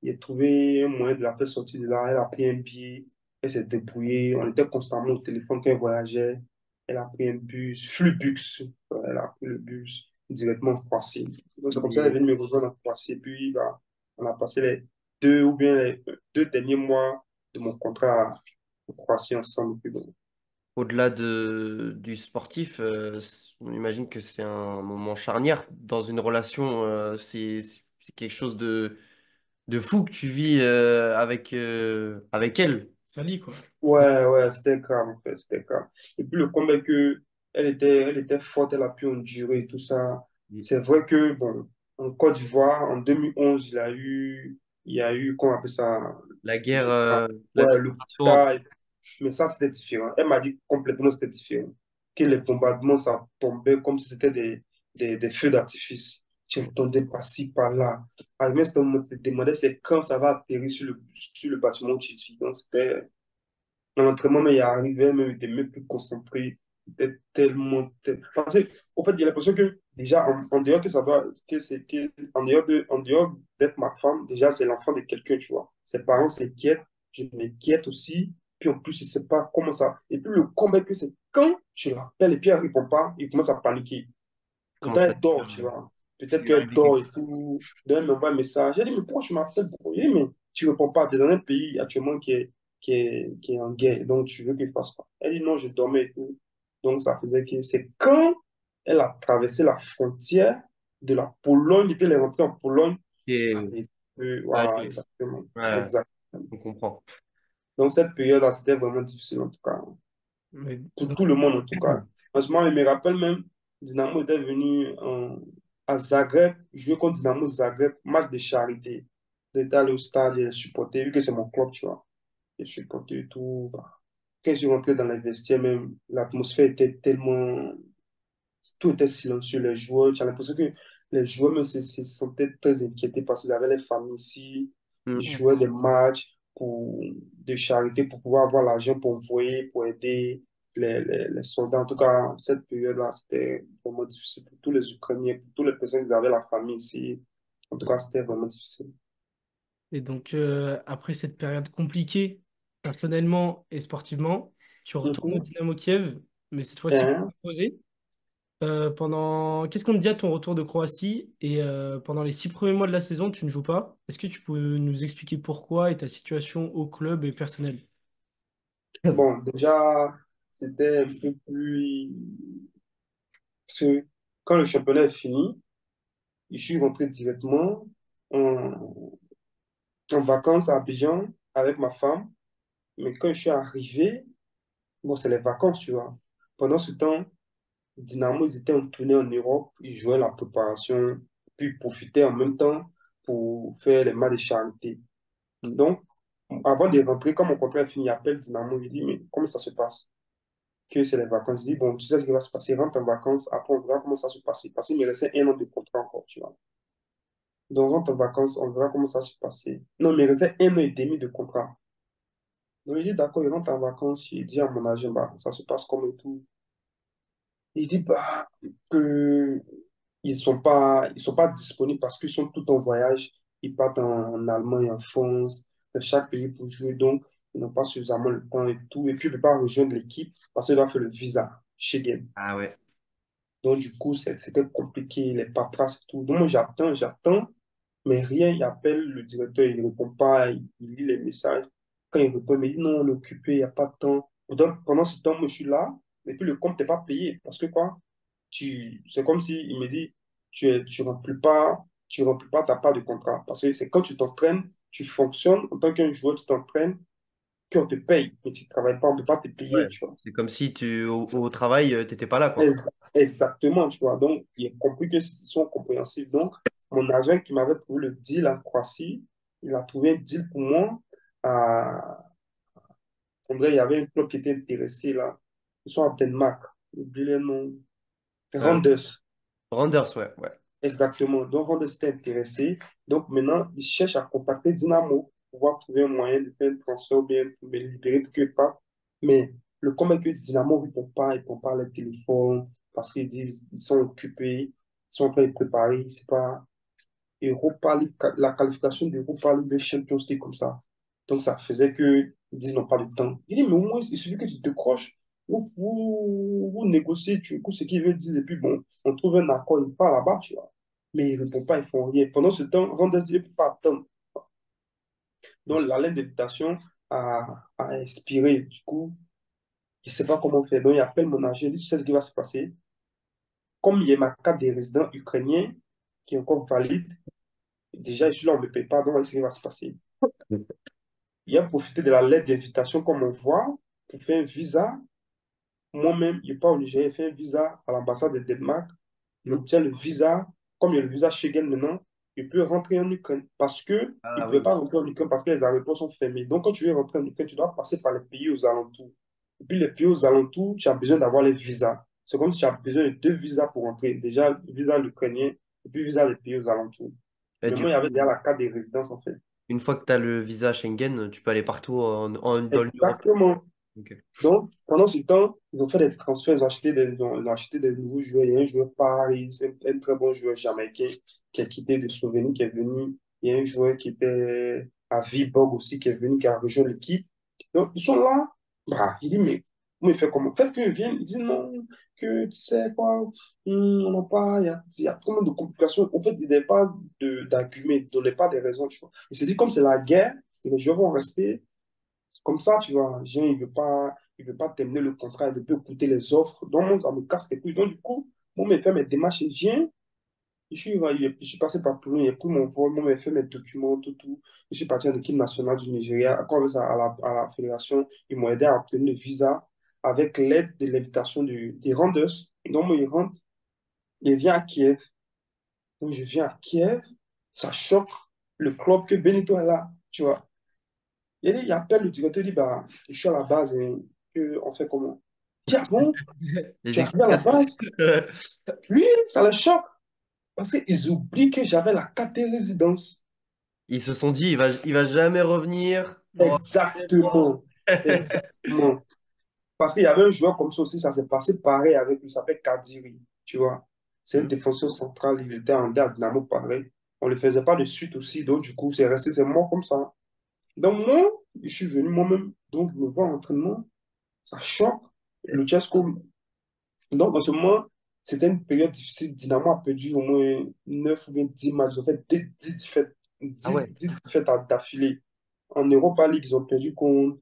il a trouvé un moyen de la faire sortir de là. Elle a pris un billet, elle s'est débrouillée. On était constamment au téléphone quand elle voyageait. Elle a pris un bus, Flubus. Elle a pris le bus directement en Croatie. Donc, c'est comme ça qu'elle est Mais venue me rejoindre en Croatie. Et puis, bah, on a passé les deux ou bien les 2 derniers mois de mon contrat en Croatie ensemble. Puis bon. au-delà du sportif, on imagine que c'est un moment charnière dans une relation. C'est quelque chose de fou que tu vis avec elle. Ça lie, quoi. Ouais, ouais, c'était grave, en fait, c'était grave. Et puis le combat que elle était forte, elle a pu endurer et tout ça. C'est vrai que, bon, en Côte d'Ivoire, en 2011, il y a eu, comment on appelle ça, La guerre, la ouais, le coup fédération entre... d'État. Mais ça, c'était différent. Elle m'a dit complètement c'était différent. Que les bombardements, ça tombait comme si c'était des feux d'artifice. Tu entendais par-ci, par-là. À ce moment, tu te demandais c'est quand ça va atterrir sur le bâtiment où tu vis. Donc, c'était dans l'entraînement, mais il arrivait, même, il était même plus concentré. Il était Parce que, au fait, il y a l'impression que, déjà, en dehors que ça doit, que c'est, que, en dehors d'être ma femme, déjà, c'est l'enfant de quelqu'un, tu vois. Ses parents s'inquiètent, je m'inquiète aussi. Puis en plus, il ne sait pas comment ça. Et puis le combat, que c'est quand je l'appelle et puis elle ne répond pas, il commence à paniquer. Comment Pourtant, ça elle dort, tu vois. tu Peut-être lui es qu'elle arrivé quelque dort et chose? tout. Donc, elle m'envoie un message. Elle dit, mais pourquoi tu m'appelles? J'ai dit, mais tu ne réponds pas. Tu es dans un pays actuellement qui est en guerre. Donc, tu veux qu'il fasse quoi? Elle dit, non, je dormais et tout. Donc, ça faisait que c'est quand elle a traversé la frontière de la Pologne et puis elle est rentrée en Pologne. Ah, Et, et puis, ouais, voilà, exactement. ouais, Exactement. on comprend. Donc, cette période-là, c'était vraiment difficile, en tout cas. Mais Pour donc, tout le monde en tout cas. Franchement, je me rappelle même, Dynamo était venu à Zagreb, jouer contre Dynamo Zagreb, match de charité. J'étais allé au stade, j'ai supporté, vu que c'est mon club, tu vois. J'ai supporté et tout. Bah. Quand je suis rentré dans les vestiaires, même, l'atmosphère était tellement. Tout était silencieux, les joueurs. J'ai l'impression que les joueurs même se sentaient très inquiétés parce qu'ils avaient les familles ici. Ils mm. jouaient des matchs de charité pour pouvoir avoir l'argent pour envoyer, pour aider les soldats. En tout cas, cette période-là, c'était vraiment difficile pour tous les Ukrainiens, pour toutes les personnes qui avaient la famille ici. En tout cas, c'était vraiment difficile. Et donc, après cette période compliquée, personnellement et sportivement, tu retournes au Mhm. Dynamo Kiev, mais cette fois-ci pour Hein? t'imposer. Qu'est-ce qu'on te dit à ton retour de Croatie? Et pendant les 6 premiers mois de la saison, tu ne joues pas. Est-ce que tu peux nous expliquer pourquoi et ta situation au club et personnelle? Bon, déjà, c'était un peu plus. Parce que quand le championnat est fini, je suis rentré directement en, en vacances à Abidjan avec ma femme. Mais quand je suis arrivé, bon, c'est les vacances, tu vois. Pendant ce temps, Dynamo, ils étaient en tournée en Europe, ils jouaient la préparation, puis ils profitaient en même temps pour faire les matchs de charité. Mm. Donc, avant de rentrer, quand mon contrat est fini, il appelle Dynamo, il dit, mais comment ça se passe? que c'est les vacances. Je dis, bon, tu sais ce qui va se passer, rentre en vacances, après on verra comment ça se passe. Parce qu'il me restait 1 an de contrat encore, tu vois. Donc, rentre en vacances, on verra comment ça se passer. Non, mais il me restait 1 an et demi de contrat. Donc, il dit, d'accord, il rentre en vacances, il dit à mon agent, bah, ça se passe comme et tout. Il dit, bah, que ils sont pas disponibles parce qu'ils sont tout en voyage. Ils partent en Allemagne, en France, dans chaque pays pour jouer. Donc, ils n'ont pas suffisamment le temps et tout. Et puis, ils ne peuvent pas rejoindre l'équipe parce qu'ils doivent faire le visa Schengen. Ah ouais. Donc, du coup, c'était compliqué, les paperasses et tout. Donc, moi, j'attends, mais rien. Il appelle le directeur, il ne répond pas, il lit les messages. Quand il répond, il me dit non, on est occupé, il n'y a pas de temps. Donc, pendant ce temps, moi, je suis là, et puis le compte n'est pas payé. Parce que quoi? C'est comme si il me dit, tu remplis pas ta part de contrat. Parce que c'est quand tu t'entraînes, tu fonctionnes en tant qu'un joueur, tu t'entraînes, qu'on te paye. Et tu ne travailles pas, on ne peut pas te Ouais. payer, tu vois. C'est comme si au travail, t'étais pas là, quoi. Exactement, tu vois. Donc, il a compris que ils sont compréhensifs. Donc, mon agent qui m'avait trouvé le deal en Croatie, il a trouvé un deal pour moi. À... Il y avait un club qui était intéressé là. Ils sont à Danemark. J'ai oublié le nom. Euh, Randers. Randers, ouais, ouais. Exactement. Donc, Randers était intéressé. Donc, maintenant, il cherche à contacter Dynamo pour pouvoir trouver un moyen de faire un transfert ou bien pour me libérer pour que pas. Mais le problème est que Dynamo ne répond pas les téléphones parce qu'ils disent ils sont occupés, ils sont en train de préparer. C'est pas Europa League, la qualification d'Europa League de Champions League comme ça. Donc, ça faisait que ils disent n'ont pas de temps. Il dit, mais au moins, il suffit que tu te croches, vous négociez, tu écoutes ce qu'ils veulent dire, et puis bon, on trouve un accord, il part là-bas, tu vois. Mais ils ne répondent pas, ils font rien. Pendant ce temps, Randers ne peut pas attendre. Donc, la lettre d'invitation a expiré. Du coup, je ne sais pas comment faire. Donc, il appelle mon agent, il dit, tu sais ce qui va se passer. Comme il y a ma carte des résidents ukrainiens qui est encore valide, déjà, je suis là, on ne me paye pas, donc, ce qui va se passer. Il a profité de la lettre d'invitation qu'on m'envoie pour faire un visa. Moi-même, je pars au Nigeria, je fais un visa à l'ambassade de Danemark. Hmm. J'obtiens le visa. Comme il y a le visa Schengen maintenant, je peux rentrer en Ukraine parce que il ne Ah pouvait oui. pas rentrer en Ukraine parce que les aéroports sont fermés. Donc, quand tu veux rentrer en Ukraine, tu dois passer par les pays aux alentours. Et puis, les pays aux alentours, tu as besoin d'avoir les visas. C'est comme si tu as besoin de 2 visas pour rentrer. Déjà, le visa ukrainien et puis le visa des pays aux alentours. Et Mais du moi, il y avait déjà coup, la carte des résidences, en fait. une fois que tu as le visa Schengen, tu peux aller partout dans l'Europe. Exactement. Ok. Donc, pendant ce temps, ils ont fait des transferts, ils ont acheté des nouveaux joueurs. Il y a un joueur Paris, c'est un très bon joueur jamaïcain qui a quitté de Slovénie, qui est venu. Il y a un joueur qui était à Viborg aussi, qui est venu, qui a rejoint l'équipe. Donc, ils sont là. Bah, il dit, mais vous me faites comment? Faites qu'ils viennent. Il dit non, que tu sais quoi, on n'a pas, il y a trop de complications. En fait, il n'y avait pas d'arguments, il ne donnait pas des raisons, tu vois. Il s'est dit, comme c'est la guerre, les joueurs vont rester. Comme ça, tu vois, Jean, il veut pas terminer le contrat, il veut pas écouter les offres. Donc, moi, ça me casse les couilles. Donc, du coup, moi, je fais mes démarches, je viens, je suis passé par Poulougne, j'ai pris mon vol, moi, j'ai fait mes documents, tout, tout. Je suis parti en équipe nationale du Nigeria. Quand on ça à la fédération, ils m'ont aidé à obtenir le visa avec l'aide de l'invitation des Randers. Donc, moi, il rentre, il vient à Kiev. Donc, je viens à Kiev, ça choque le club que Benito est là, tu vois. Il appelle le directeur, il dit, bah, je suis à la base, et que on fait comment? Il dit, ah bon, tu Les es arrivé à la explications. base? Lui, ça le choque, parce qu'ils oublient que j'avais la carte de résidence. Ils se sont dit, il va jamais revenir. On va jamais voir. Exactement, exactement. Parce qu'il y avait un joueur comme ça aussi, ça s'est passé pareil avec lui, il s'appelle Kadiri, tu vois. C'est un Hmm. défenseur central, il était en à Dynamo pareil. On ne le faisait pas de suite aussi, donc du coup, c'est resté, c'est mort comme ça. Donc moi, je suis venu moi-même, donc je me vois en entraînement, ça choque. Luchescu. Donc, en ce moment, c'était une période difficile. Dynamo a perdu au moins 9 ou bien 10 matchs. Ils ont fait 10 défaites, Ah ouais. 10 défaites d'affilée. En Europa League, ils ont perdu contre,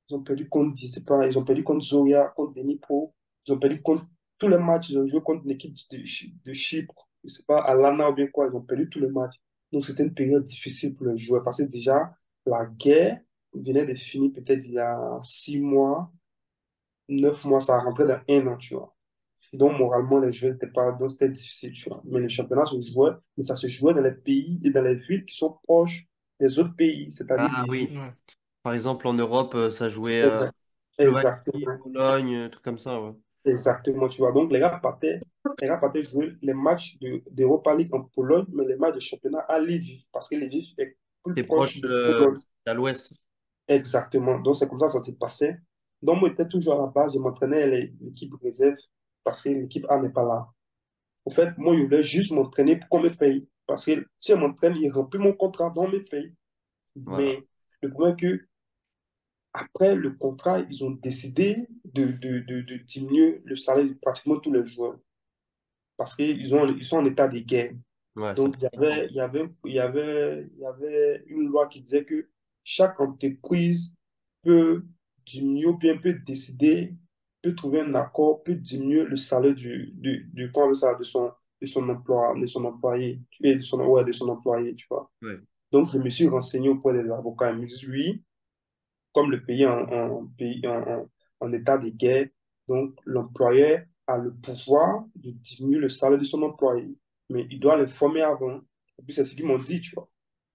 je sais pas, ils ont perdu contre Zoria, contre Dnipro. Ils ont perdu contre tous les matchs. Ils ont joué contre l'équipe de Chypre. Je sais pas, à l'ANA ou bien quoi. Ils ont perdu tous les matchs. Donc, c'était une période difficile pour les joueurs parce que déjà, la guerre venait de finir peut-être il y a 6 mois, 9 mois. Ça rentrait dans 1 an, tu vois. Donc, moralement, les jeux n'étaient pas, donc c'était difficile, tu vois. Mais le championnat se jouait, mais ça se jouait dans les pays et dans les villes qui sont proches des autres pays, c'est-à-dire Ah des villes. oui. Ouais. Par exemple, en Europe, ça jouait Exact. Slovaquie, Exactement. Pologne, trucs comme ça, ouais. Exactement, tu vois. Donc, les gars partaient jouer les matchs d'Europa League en Pologne, mais les matchs de championnat à Lviv, parce que Lviv est plus T'es proche proche de Pologne. à l'ouest. Exactement. Donc, c'est comme ça que ça s'est passé. Donc, moi, j'étais toujours à la base, je m'entraînais l'équipe réserve parce que l'équipe A n'est pas là. En fait, moi, je voulais juste m'entraîner pour qu'on me paye. Parce que si je m'entraîne, il remplit mon contrat, donc on me paye. Voilà. Mais le problème est que après le contrat, ils ont décidé de diminuer le salaire de pratiquement tous les joueurs parce ils sont en état de guerre. Ouais, ça Donc, peut se comprendre. il y avait une loi qui disait que chaque entreprise peut diminuer ou bien peut décider, peut trouver un accord, peut diminuer le salaire comment on appelle ça, de son employé, et de son employé, tu vois. Ouais. Donc, je me suis renseigné auprès des avocats. Ils me disent, oui, comme le pays en état de guerre, donc l'employeur a le pouvoir de diminuer le salaire de son employé, mais il doit l'informer avant. Et puis c'est ce qu'ils m'ont dit, tu vois.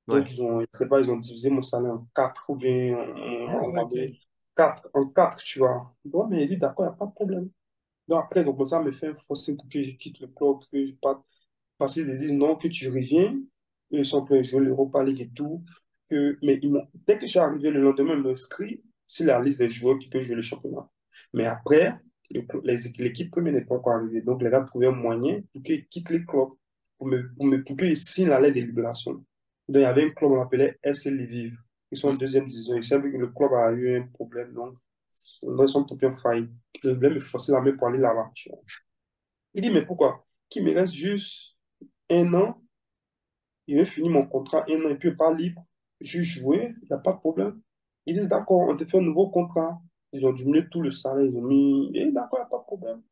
Donc Ouais. je sais pas, ils ont divisé mon salaire en quatre ou bien Ah ouais, m'a donné ok. en quatre, tu vois. Bon, mais il dit d'accord, il n'y a pas de problème. Donc après, donc, ça me fait un forcing pour que je quitte le club, que je parte parce qu'ils disent non, que tu reviens, ils sont prêts à jouer l'Europa League et tout. Mais dès que je suis arrivé le lendemain, ils m'ont inscrit sur la liste des joueurs qui peuvent jouer le championnat. Mais après, l'équipe première n'est pas encore arrivée. Donc les gars trouvaient un moyen pour qu'ils quittent les clubs, pour qu'ils signent la lettre de libération. Donc il y avait un club, on l'appelait FC Lviv. Ils sont en Hmm. deuxième division. Ils savaient que le club a eu un problème. Donc ils sont tombés en faillite. Je voulais me forcer la main pour aller là-bas. Tu vois. Il dit, mais pourquoi? Qu'il me reste juste un an, il veut finir mon contrat un an et puis pas libre. Je jouais, il n'y a pas de problème. Ils disent, d'accord, on te fait un nouveau contrat. Ils ont diminué tout le salaire, ils ont mis, et d'accord, il n'y a pas de problème. Donc,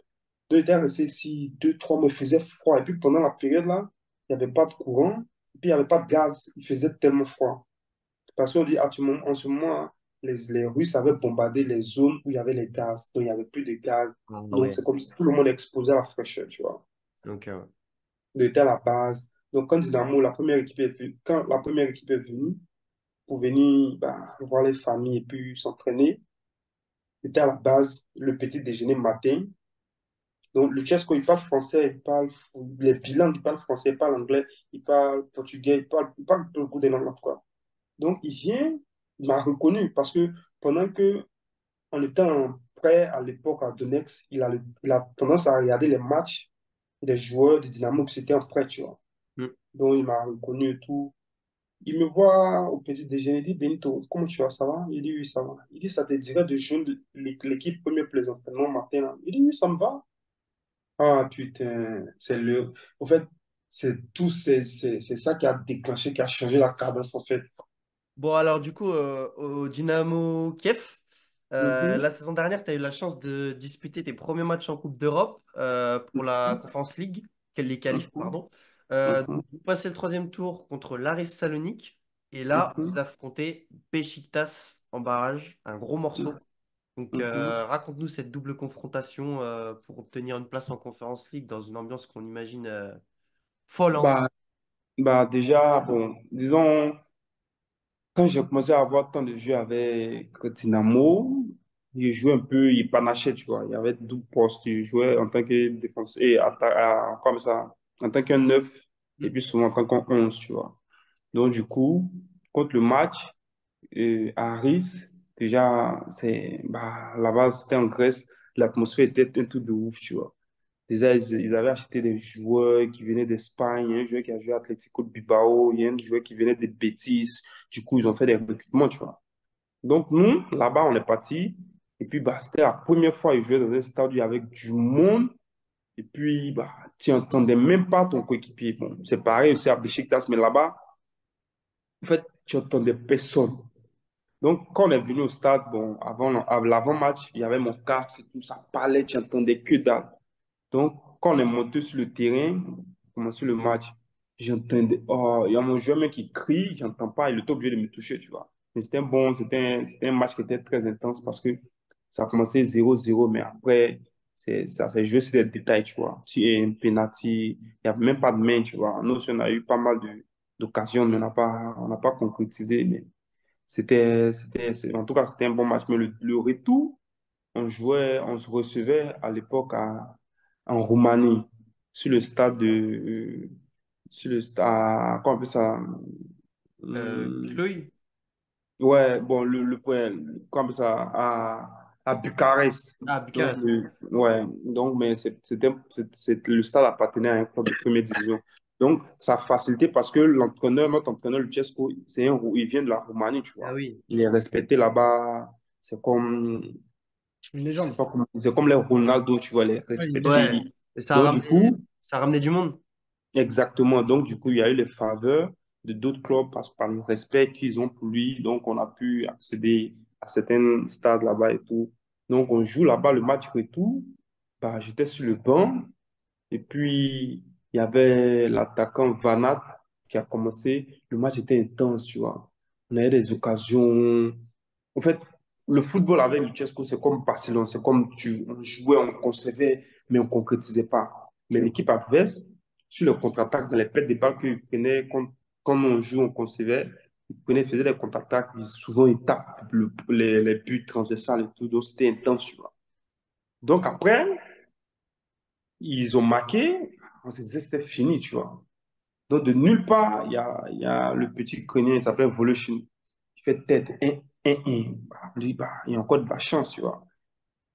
il était resté ici 2, 3 mois, il faisait froid. Et puis pendant la période là, il n'y avait pas de courant, et puis il n'y avait pas de gaz, il faisait tellement froid. Parce qu'on dit, en ce moment, les Russes avaient bombardé les zones où il y avait les gaz, donc il n'y avait plus de gaz. Ah Donc ouais. c'est comme si tout le monde est exposé à la fraîcheur, tu vois. Donc, De à la base. Donc, quand Dynamo, quand la première équipe est venue pour venir bah, voir les familles et puis s'entraîner, c'était à la base le petit déjeuner matin. Donc, le Chesco, il parle français, les bilingues, il parle français, il parle anglais, il parle portugais, il parle beaucoup de langues, quoi. Donc, il m'a reconnu parce que pendant que on était en prêt à l'époque à Donetsk, il a tendance à regarder les matchs des joueurs de Dynamo qui étaient en prêt, tu vois. hmm. Donc, il m'a reconnu et tout. Il me voit au petit déjeuner, il dit, Benito, comment tu vas, ça va? Il dit, oui, ça va. Il dit, ça te dirait de joindre l'équipe première pour les entraînements matin, là. Il dit, oui, ça me va. Ah, putain, c'est le... En fait, c'est ça qui a déclenché, qui a changé la cadence, en fait. Bon, alors du coup, au Dynamo Kiev, Mhm, la saison dernière, tu as eu la chance de disputer tes premiers matchs en Coupe d'Europe pour la Conference League, les qualifs, mhm, pardon. mhm, Donc, vous passez le troisième tour contre l'Aris Salonique et là, vous mhm, affrontez Beşiktaş en barrage, un gros morceau. Donc, mhm. raconte-nous cette double confrontation pour obtenir une place en Conference League dans une ambiance qu'on imagine folle, hein. Bah, déjà, bon, disons, quand j'ai commencé à avoir tant de jeux avec Dynamo, je jouais un peu, il panachait, tu vois. Il y avait 12 postes. Je jouais en tant que défenseur, et comme ça, en tant qu'un 9 et Hmm. puis souvent en tant qu'un 11, tu vois. Donc, du coup, contre le match, à Aris, déjà, là-bas, c'était en Grèce, l'atmosphère était un truc de ouf, tu vois. Déjà, ils avaient acheté des joueurs qui venaient d'Espagne. Il y a un joueur qui a joué à Atlético de Bilbao. Il y a un joueur qui venait des Betis. Du coup, ils ont fait des recrutements, tu vois. Donc, nous, là-bas, on est partis. Et puis, bah, c'était la première fois qu'ils jouaient dans un stade où il y avait du monde. Et puis, bah, tu n'entendais même pas ton coéquipier. Bon, c'est pareil aussi à Beşiktaş, mais là-bas, en fait, tu n'entendais personne. Donc, quand on est venu au stade, bon, avant l'avant-match, il y avait mon casque et tout, ça parlait, tu n'entendais que dalle. Donc, quand on est monté sur le terrain, commencé le match, j'entendais, oh, il y a mon joueur même qui crie, j'entends pas, il est obligé de me toucher, tu vois. Mais c'était un match qui était très intense parce que ça a commencé 0-0, mais après, ça s'est joué sur des détails, tu vois. Si il y a un penalty, il n'y a même pas de main, tu vois. Nous aussi, on a eu pas mal d'occasions, mais on n'a pas concrétisé, mais en tout cas, c'était un bon match. Mais le retour, on se recevait à l'époque en Roumanie, sur le stade sur le stade, comment on appelle ça? Hum, Chloé? Ouais, bon, le point, comme ça, à Bucarest. Ah, Donc, Bucarest. ouais, donc, mais le stade appartenait à un club de première division. Donc, ça facilitait parce que notre entraîneur, Lucescu, il vient de la Roumanie, tu Ah vois. oui, Il est respecté là-bas. C'est comme, Une légende. c'est comme les Ronaldo, tu vois, les Ouais, une légende. ouais. respectés. Et Donc, du coup, ça a ramené du monde. exactement. Donc, du coup, il y a eu les faveurs de d'autres clubs parce par le respect qu'ils ont pour lui. Donc, on a pu accéder à certains stades là-bas et tout. Donc, on joue là-bas le match retour. Bah, j'étais sur le banc. Et puis, il y avait l'attaquant Vanat qui a commencé. Le match était intense, tu vois. On avait des occasions. En fait, le football avec Luchescu, c'est comme Barcelone. C'est comme on jouait, on concevait, mais on ne concrétisait pas. Mais l'équipe adverse, sur le contre-attaque, dans les pertes de balles qu'ils prenaient, quand on joue, on concevait, ils prenaient, faisaient des contre-attaques. Souvent, ils tapent les buts transversales et tout. Donc, c'était intense, tu vois. Donc, après, ils ont marqué. On se disait que c'était fini, tu vois. Donc, de nulle part, il y a le petit Ukrainien, il s'appelle Voloshin, qui fait tête 1-1. Bah, lui, bah, il y a encore de la chance, tu vois.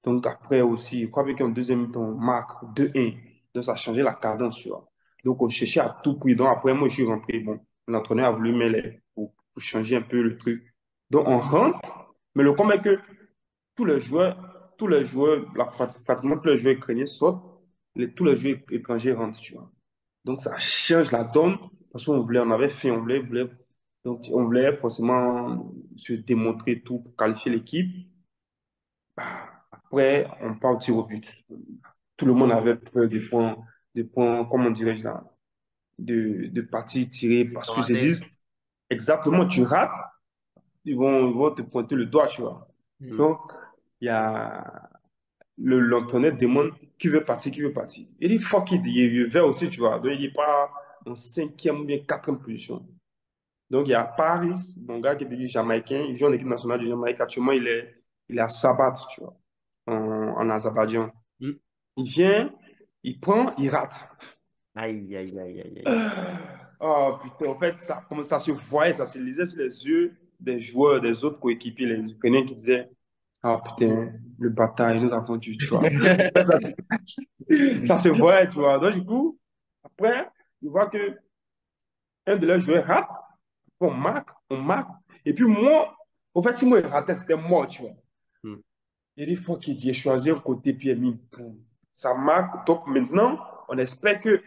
Donc, après aussi, je crois bien qu'en deuxième mi-temps, on marque 2-1. Donc, ça a changé la cadence, tu vois. Donc, on cherchait à tout prix. Donc, après, moi, je suis rentré. Bon, l'entraîneur a voulu mettre pour changer un peu le truc. Donc, on rentre. Mais le combat est que tous les joueurs, pratiquement tous les joueurs ukrainiens sortent. Tous les joueurs étrangers rentrent, tu vois. Donc, ça change la donne parce on avait fait, donc, on voulait forcément se démontrer tout pour qualifier l'équipe. Bah, après, on part au tir au but. Tout le monde avait peur des points, comment dirais-je là, de partir tirer parce Ils ont que se raté. disent exactement, tu rates, ils vont te pointer le doigt, tu vois. Hmm. Donc, il y a l'entraîneur demande qui veut partir, qui veut partir. Il dit fuck it, il veut aussi, tu vois. Donc, il n'est pas en cinquième ou bien quatrième position. Donc, il y a Paris, mon gars qui est jamaïcain, il joue en équipe nationale du Jamaïque. Actuellement, il est à Sabat, tu vois, en Azerbaïdjan. Hmm. Il vient, il prend, il rate. Aïe, aïe, aïe, aïe, aïe. Oh putain, en fait, ça, comme ça se voyait, ça se lisait sur les yeux des joueurs, des autres coéquipiers, les Ukrainiens qui disaient, ah putain, le bataille, nous avons dû, tu vois. Ça se voyait, tu vois. Donc, du coup, après, il voit que un de leurs joueurs rate, on marque. Et puis moi, au fait, si moi, il ratait, c'était mort, tu vois. Hmm. Il dit, faut qu'il ait choisi un côté, puis il a mis, boum. Ça marque. Donc maintenant, on espère que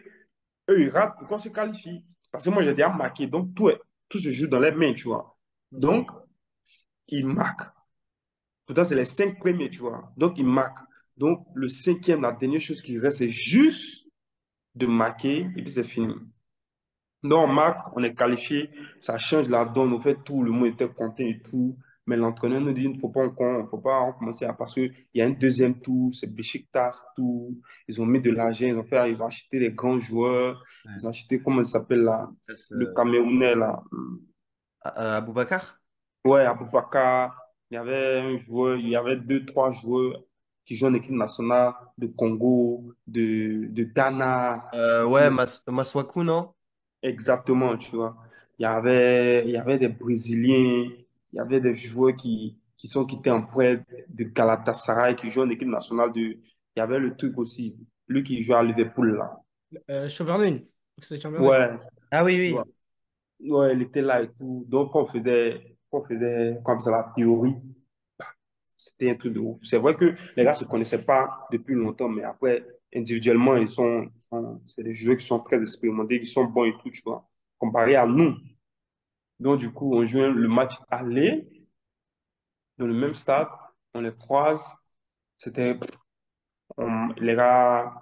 eux, ils ratent pour qu'on se qualifie. Parce que moi, j'ai déjà marqué. Donc, tout se joue dans les mains, tu vois. Donc, ils marquent. Pourtant, c'est les cinq premiers, tu vois. Donc, ils marquent. Donc, le cinquième, la dernière chose qui reste, c'est juste de marquer, et puis c'est fini. Donc, on marque, on est qualifié, ça change la donne. Au fait, tout le monde était content et tout. Mais l'entraîneur nous dit, il ne faut pas, faut pas commencer à. Parce qu'il y a un deuxième tour, c'est Beşiktaş, tout. Ils ont mis de l'argent, ils ont acheté des grands joueurs. Ouais. Ils ont acheté, comment il s'appelle là? Ça, Le Camerounais là. Aboubacar? Ouais, Aboubakar. Il y avait deux, trois joueurs qui jouent en équipe nationale de Congo, de Ghana. Ouais, Masuaku, non? Exactement, tu vois. Il y avait des Brésiliens, il y avait des joueurs qui étaient en prêt de Galatasaray, qui jouent en équipe nationale de. Il y avait le truc aussi, lui qui joue à Liverpool, là. Chamberlain. C'est Chamberlain. Ouais, Ah oui, tu oui. vois. Ouais, il était là et tout. Donc, on faisait comme ça la théorie, c'était un truc de ouf. C'est vrai que les gars se connaissaient pas depuis longtemps, mais après, individuellement, c'est des joueurs qui sont très expérimentés, qui sont bons et tout, tu vois, comparé à nous. Donc, du coup, on joue le match aller dans le même stade, on les croise. C'était, les gars,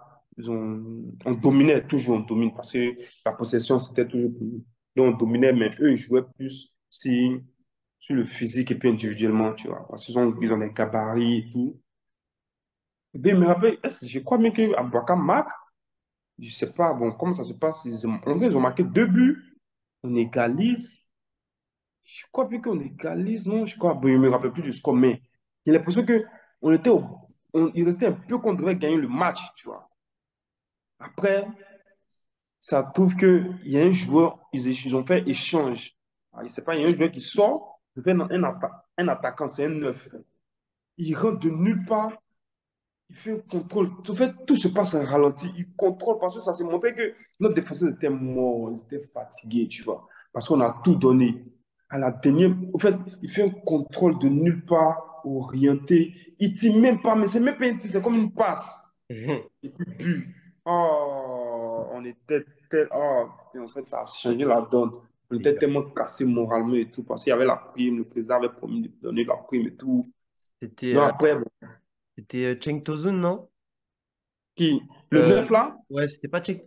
on dominait toujours, on domine parce que la possession, c'était toujours pour nous. Donc, on dominait, mais eux, ils jouaient plus sur le physique et puis individuellement, tu vois, parce ils ont des gabarits et tout. Et bien, me rappelle, je crois bien que Aboubacar marque, je sais pas, bon, comment ça se passe, ils ont marqué deux buts, on égalise. Je crois plus qu'on égalise, non, je crois, bon, je me rappelle plus du score, mais j'ai l'impression que on était il restait un peu qu'on devait gagner le match, tu vois. Après, ça trouve qu'il y a un joueur, ils ont fait échange. Ah, je sais pas, il y a un joueur qui sort, il fait un attaquant, c'est un neuf. Il rentre de nulle part, il fait un contrôle. En fait, tout se passe en ralenti. Il contrôle parce que ça s'est montré que notre défenseur était mort, ils étaient fatigués, tu vois. Parce qu'on a tout donné. À la dernière, en fait, il fait un contrôle de nulle part, orienté. Il tire même pas, mais c'est même pas un tir, c'est comme une passe. Mhm. Et puis, but. Oh, on était oh, en fait, ça a changé la donne. On était tellement cassés moralement et tout, parce qu'il y avait la prime, le président avait promis de donner la prime et tout. C'était Donc après, bon, Cenk Tosun, non? qui? Le Euh, 9 là? ouais, c'était pas Cenk.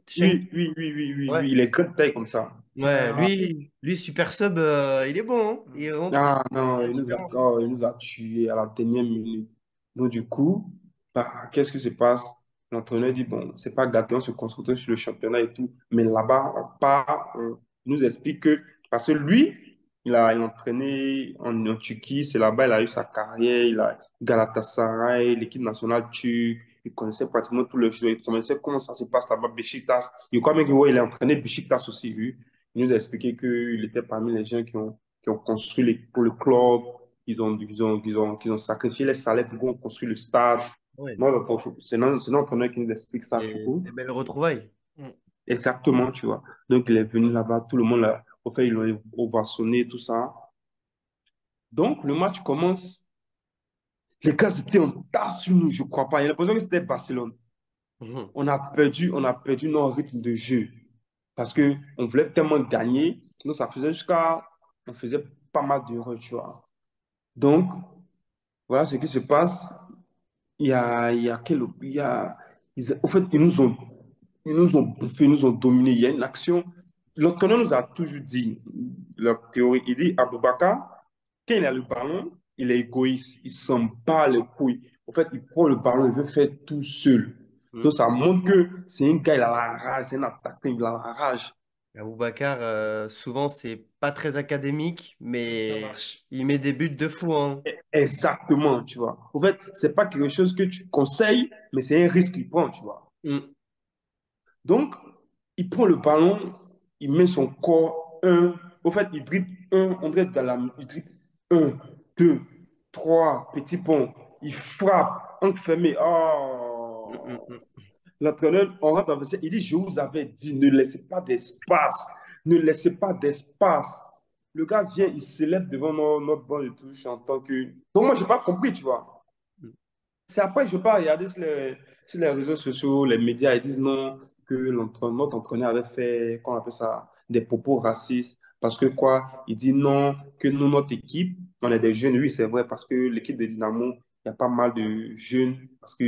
Oui, Ouais. il est grande taille comme ça. Ouais, Ah, lui, super sub, il est bon, hein. Il rentre, il ah, non, fait la différence. il nous a tués à la dernière minute. Donc, du coup, bah, qu'est-ce qui se passe? L'entraîneur dit, bon, c'est pas gâté, on se concentre sur le championnat et tout. Mais là-bas, pas, il nous explique que, parce que lui, il a entraîné en Turquie, c'est là-bas, il a eu sa carrière, il a Galatasaray, l'équipe nationale turque, il connaissait pratiquement tous les joueurs, il connaissait comment ça se passe là-bas, Beşiktaş. Il crois même qu'il a entraîné Beşiktaş aussi, lui. Il nous a expliqué qu'il était parmi les gens qui ont construit pour le club, qu'ils ont sacrifié les salaires pour construire le stade. Ouais, Moi, c'est notre entraîneur qui nous explique ça, du coup. c'est belle retrouvaille. Mm. Exactement, tu vois. Donc, il est venu là-bas, tout le monde l'a, au fait, ils l'ont ovationné, tout ça. Donc, le match commence. Les gars étaient en tasse sur nous, je crois pas. Il y a l'impression que c'était Barcelone. Mhm. On a perdu notre rythme de jeu parce que on voulait tellement gagner. Donc, ça faisait on faisait pas mal d'erreurs, tu vois. Donc, voilà ce qui se passe. Il y a quel, il y a, en fait, ils nous ont bouffé, ils nous ont dominé. Il y a une action. L'entraîneur nous a toujours dit, leur théorie, il dit, Aboubakar, quand il a le ballon, il est égoïste, il s'en bat les couilles. En fait, il prend le ballon, il veut faire tout seul. Mm. Donc, ça montre que c'est un gars, il a la rage, c'est un attaquant, il a la rage. Aboubacar, souvent, c'est pas très académique, Ça mais marche. il met des buts de fou, hein. Exactement, tu vois. En fait, c'est pas quelque chose que tu conseilles, mais c'est un risque qu'il prend, tu vois. Mm. Donc, il prend le ballon, il met son corps, au fait, il dribble on dirait il dribble un, deux, trois, petit pont, il frappe, enfermé. Mm, mm, Oh. mm. L'entraîneur, on rentre dans le vestiaire, il dit, je vous avais dit, ne laissez pas d'espace, ne laissez pas d'espace. Le gars vient, il s'élève devant notre banc de touche en tant que... Donc moi, je n'ai pas compris, tu vois. Mm. C'est après, je pars regarder sur les réseaux sociaux, les médias, ils disent non, que notre entraîneur avait fait, qu'on appelle ça, des propos racistes. Parce que quoi? Il dit non, que nous, notre équipe, on est des jeunes. Oui, c'est vrai, parce que l'équipe de Dynamo, il y a pas mal de jeunes. Parce que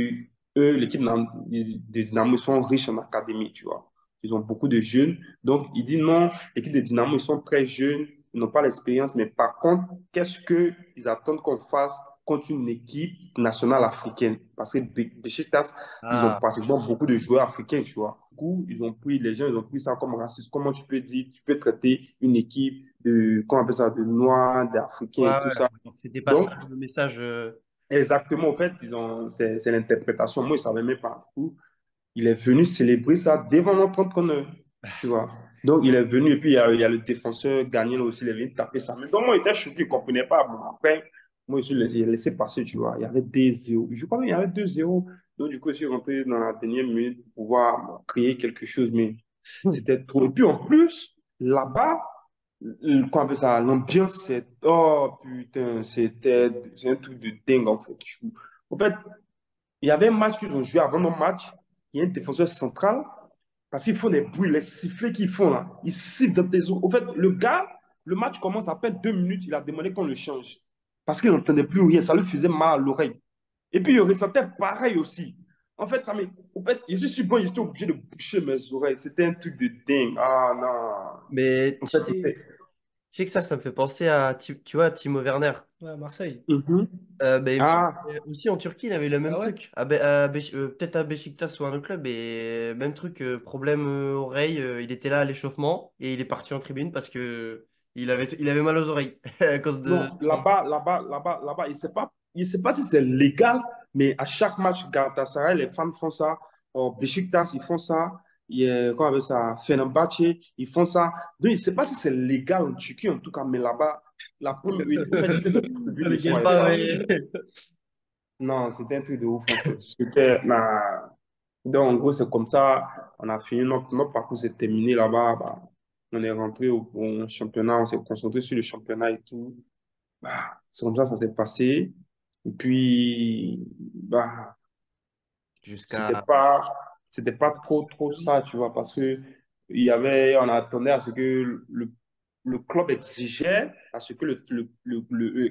eux, l'équipe de Dynamo, ils sont riches en académie, tu vois. Ils ont beaucoup de jeunes. Donc, il dit non, l'équipe de Dynamo, ils sont très jeunes, ils n'ont pas l'expérience. Mais par contre, qu'est-ce qu'ils attendent qu'on fasse contre une équipe nationale africaine. Parce que Beşiktaş, ils ont Ah, pratiquement beaucoup de joueurs africains, tu vois. Du coup, les gens, ils ont pris ça comme raciste. Comment tu peux dire, tu peux traiter une équipe comment on appelle ça, de noirs, d'Africains ouais, et tout ouais. ça. Donc, c'était pas Donc, ça le message. exactement, en fait, c'est l'interprétation. Moi, ils ne savaient même pas. Du coup, il est venu célébrer ça devant notre entraîneur, tu vois. Donc, il est venu, et puis il y a le défenseur gagnant aussi, il est venu taper ça. Mais donc, moi, il était choqué, il ne comprenait pas. Bon, après, moi, j'ai laissé passer, tu vois. Il y avait des 0. Je crois qu'il y avait 2-0. Donc, du coup, je suis rentré dans la dernière minute pour pouvoir créer quelque chose, mais c'était trop. Et puis, en plus, là-bas, comment on appelle ça, l'ambiance, oh putain, c'est un truc de dingue, en fait. En fait, il y avait un match qu'ils ont joué avant nos matchs. Il y a un défenseur central. Parce qu'ils font des bruits, les sifflets qu'ils font là. Ils sifflent dans tes oreilles. En fait, le gars, le match commence à peine 2 minutes. Il a demandé qu'on le change. Parce qu'il n'entendait plus rien. Ça lui faisait mal à l'oreille. Et puis, il ressentait pareil aussi. En fait, en fait, je suis bon, j'étais obligé de boucher mes oreilles. C'était un truc de dingue. Ah Mais non. En fait, c'était. tu sais que ça me fait penser à, tu vois, Timo Werner. Ouais, à Marseille. Mhm. Ben, il me semble Ah, que aussi en Turquie, il avait le même Ah ouais? truc. Peut-être à Beşiktaş ou un autre club, et même truc, problème oreille. Il était là à l'échauffement et il est parti en tribune parce que il avait mal aux oreilles à cause de. non, là-bas, il ne sait pas si c'est légal, Mais à chaque match, Galatasaray, les fans font ça. Beşiktaş, ils font ça. Comment on appelle ça? Fenerbahçe, ils font ça. Donc, je ne sais pas si c'est légal en Turquie, en tout cas, mais là-bas, la première, en fait, j'étais le premier Ça le les soir, gêne il n'y avait pas, pas. mais. Non, c'était un truc de ouf, en fait. Donc, en gros, c'est comme ça. On a fini notre parcours, c'est terminé là-bas. Bah, on est rentré au championnat, on s'est concentré sur le championnat et tout. Bah, c'est comme ça s'est passé. Et puis, bah, c'était Jusqu'à... pas, c'était pas trop ça, tu vois, parce que on attendait à ce que le club exigeait, à ce que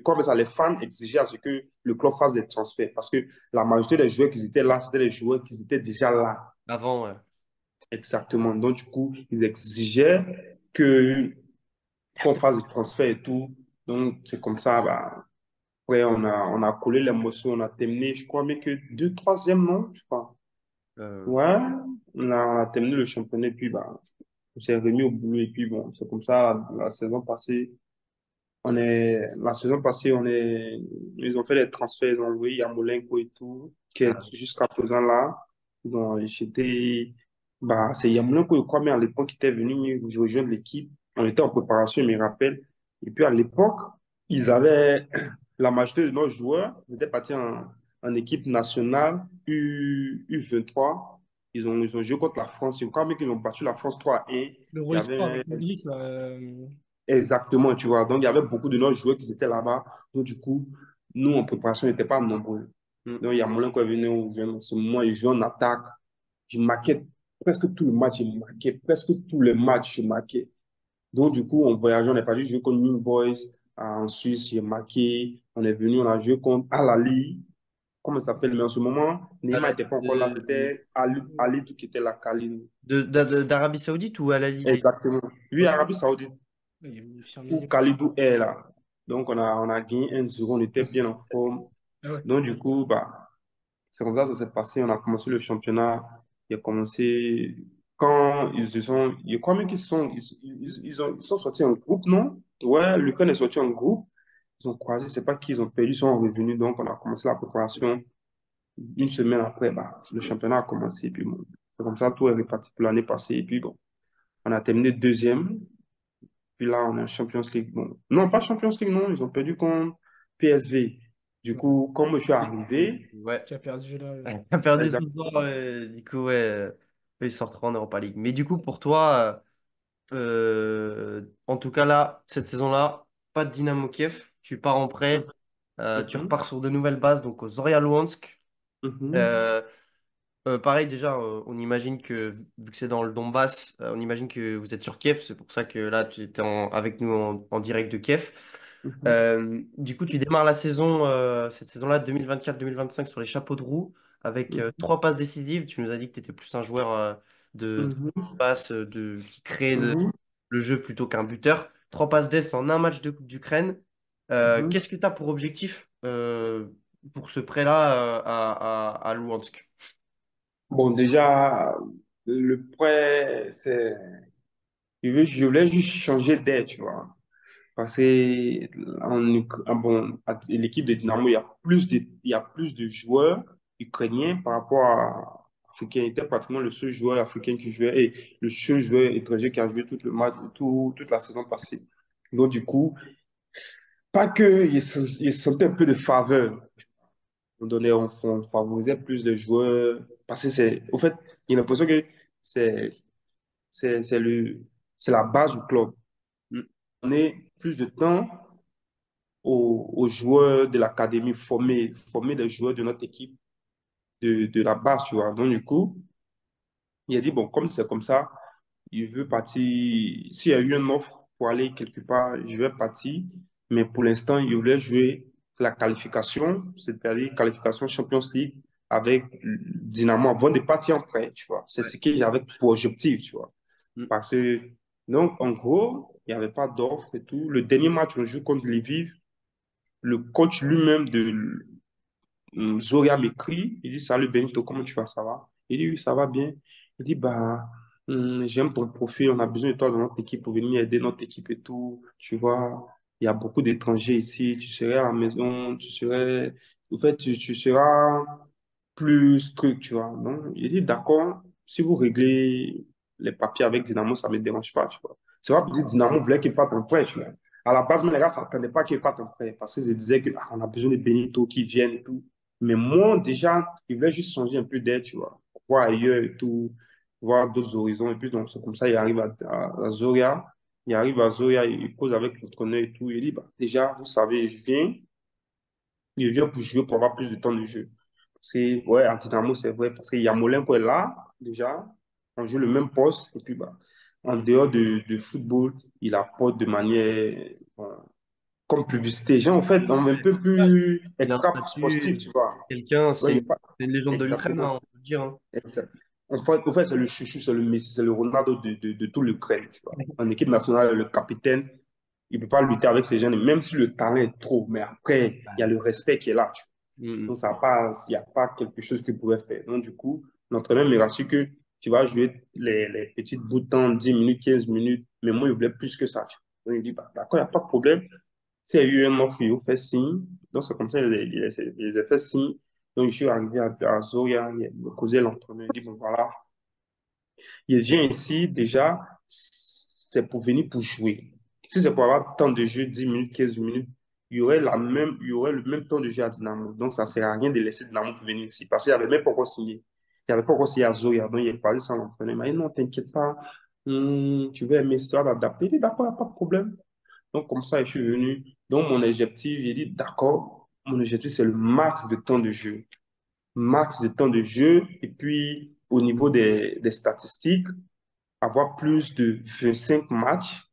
comme ça, les fans exigeaient à ce que le club fasse des transferts. Parce que la majorité des joueurs qui étaient là, c'était les joueurs qui étaient déjà là. Avant, ouais. Exactement. Donc, du coup, ils exigeaient que, qu'on fasse des transferts et tout. Donc, c'est comme ça, bah, ouais, on a collé les morceaux, on a terminé, je crois, mais que deux, troisième, non, je crois. Euh, Ouais, on a terminé le championnat, et puis bah, on s'est remis au boulot, et puis bon, c'est comme ça, la saison passée, ils ont fait les transferts, ils ont envoyé Yamolenko et tout, qui est ah, jusqu'à présent là. C'est Yamolenko, je crois, mais à l'époque, qui était venu rejoindre l'équipe. On était en préparation, je me rappelle. Et puis à l'époque, ils avaient, la majorité de nos joueurs étaient partis en équipe nationale U23. Ils ont joué contre la France. Je crois même qu'ils ont battu la France 3-1. Le Il y Roi Espoir avait avec Modric, là, exactement, tu vois. Donc, il y avait beaucoup de nos joueurs qui étaient là-bas. Donc, du coup, nous, en préparation, on n'était pas nombreux. hmm. Donc, il y a Moulin qui est venu en ce moment, il joue en attaque. Je marquais presque tout le match, je marquais presque tous les matchs, je marquais. Donc, du coup, on voyageait, on est parti jouer contre New Boys en Suisse, j'ai marqué. On est venu, on a joué contre Al-Ali. Comment ça s'appelle? Mais en ce moment, Neymar n'était pas encore là, c'était Ali qui était là, Khalil. D'Arabie Saoudite ou à la Ligue? Exactement. Lui, Ok. Arabie Saoudite. il y a une Où Firmino. Kalidou est là. Donc, on a gagné 1-0, on était Ah, c'est bien bien. en forme. Ah ouais. Donc, du coup, bah, c'est comme ça s'est passé. On a commencé le championnat. Il a commencé quand ils se sont. Je crois même ils sont sortis en groupe, non? Ouais, Lucas est sorti en groupe. Ils ont croisé, je sais pas qui, ils ont perdu, ils sont revenus. Donc, on a commencé la préparation. Une semaine après, bah, le championnat a commencé. Et puis, bon, c'est comme ça, tout est reparti pour l'année passée. Et puis, bon, on a terminé deuxième. Puis là, on est en Champions League. Bon, non, pas Champions League, non. Ils ont perdu contre PSV. Du Ouais. coup, comme je suis arrivé, Ouais. Qui a perdu là. Ouais, t'as perdu ce soir, exactement. du coup, ouais, ils sortiront en Europa League. Mais du coup, pour toi, en tout cas là, cette saison-là, pas de Dynamo Kiev. Tu pars en prêt, tu Mhm, repars sur de nouvelles bases, donc au Zorya Luhansk. mhm, Euh, pareil, déjà, on imagine que, vu que c'est dans le Donbass, on imagine que vous êtes sur Kiev. C'est pour ça que là, tu étais avec nous en direct de Kiev. mhm, Du coup, tu démarres la saison, cette saison-là, 2024-2025, sur les chapeaux de roue, avec mhm, trois passes décisives. Tu nous as dit que tu étais plus un joueur de mhm, passes, qui crée mhm, le jeu plutôt qu'un buteur. Trois passes d'ess en un match de Coupe d'Ukraine. mhm. Qu'est-ce que tu as pour objectif pour ce prêt-là à Louhansk? Bon, déjà, le prêt, je voulais juste changer d'air, tu vois. Parce que l'équipe de Dynamo, il y a plus de joueurs ukrainiens par rapport à africains. Il était pratiquement le seul joueur africain qui jouait et le seul joueur étranger qui a joué tout le match, toute la saison passée. Donc, du coup, pas que il sentait un peu de faveur. On favorisait plus de joueurs. Parce que au fait, j'ai l'impression que c'est, c'est c'est la base du club. Mm. On est plus de temps aux joueurs de l'académie, former les joueurs de notre équipe de la base, tu vois. Donc, du coup, il a dit, bon, comme c'est comme ça, il veut partir. S'il y a eu une offre pour aller quelque part, je vais partir. Mais pour l'instant, il voulait jouer la qualification, c'est-à-dire qualification Champions League avec Dynamo avant de partir en prêt, tu vois. C'est Ouais. ce que j'avais pour objectif, tu vois. Mm. Parce que, donc, en gros, il n'y avait pas d'offre et tout. Le dernier match, on joue contre Lviv. Le coach lui-même de Zoria m'écrit, il dit, salut Benito, comment tu vas, ça va? Il dit, oui, ça va bien. Il dit, bah, j'aime ton profil, on a besoin de toi dans notre équipe pour venir aider notre équipe et tout. Tu vois, il y a beaucoup d'étrangers ici, tu serais à la maison, tu serais en fait, tu seras plus strict, tu vois. Donc, il dit, d'accord, si vous réglez les papiers avec Dynamo, ça ne me dérange pas, tu vois. C'est vrai, petit Dynamo voulait qu'il parte en prêt, tu vois. À la base, mais les gars ne s'attendaient pas qu'il parte en prêt parce qu'ils se disaient que, ah, on a besoin de Benito qui vienne et tout. Mais moi, déjà, il voulait juste changer un peu d'air, tu vois. Voir ailleurs et tout, voir d'autres horizons. Et puis, donc, c'est comme ça, il arrive à Zoria. Il arrive à Zoria, il cause avec l'entraîneur et tout. Il dit, bah, déjà, vous savez, je viens pour jouer, pour avoir plus de temps de jeu. C'est, ouais, à Dynamo, c'est vrai, parce qu'il y a Molenko est là, déjà, on joue le même poste, et puis, bah, en dehors de football, il apporte de manière, bon, comme publicité. Genre, en fait, on est un peu Ouais. plus Il a un extra sportif, statut, tu vois. quelqu'un, Ouais, il est pas, c'est une légende de l'Ukraine, hein, exactement. on peut le dire, hein. Exact. En fait, c'est le chouchou, c'est le Messi, c'est le Ronaldo de tout l'Ukraine, tu vois. En équipe nationale, le capitaine, il ne peut pas lutter avec ces jeunes, même si le talent est trop, mais après, il y a le respect qui est là, tu vois. Mm, Donc, ça pas, il n'y a pas quelque chose qu'il pourrait faire. Donc, du coup, l'entraîneur me rassure que tu vas jouer les petites bouts de temps, 10 minutes, 15 minutes, mais moi, il voulait plus que ça. Tu vois. Donc, il dit, bah, d'accord, il n'y a pas de problème. S'il y a eu un offre, il vous fait signe. Donc, c'est comme ça, il les a fait signe. Donc, je suis arrivé à Zoya, il me causé l'entraîneur, il dit, bon, voilà, il vient ici, déjà, c'est pour venir pour jouer. Si c'est pour avoir tant de jeu, 10 minutes, 15 minutes, il y aurait le même temps de jeu à Dynamo. Donc, ça ne sert à rien de laisser Dynamo pour venir ici. Parce qu'il n'y avait même pas encore signé. Il n'y avait pas encore signé à Zoya. Donc, il est parlé sans l'entraîneur. Il m'a dit, non, t'inquiète pas, tu veux aimer ça, d'adapter. Il dit, d'accord, il n'y a pas de problème. Donc, comme ça, je suis venu. Donc, mon objectif, il dit, d'accord, mon objectif, c'est le max de temps de jeu. Max de temps de jeu. Et puis, au niveau des statistiques, avoir plus de 25 matchs.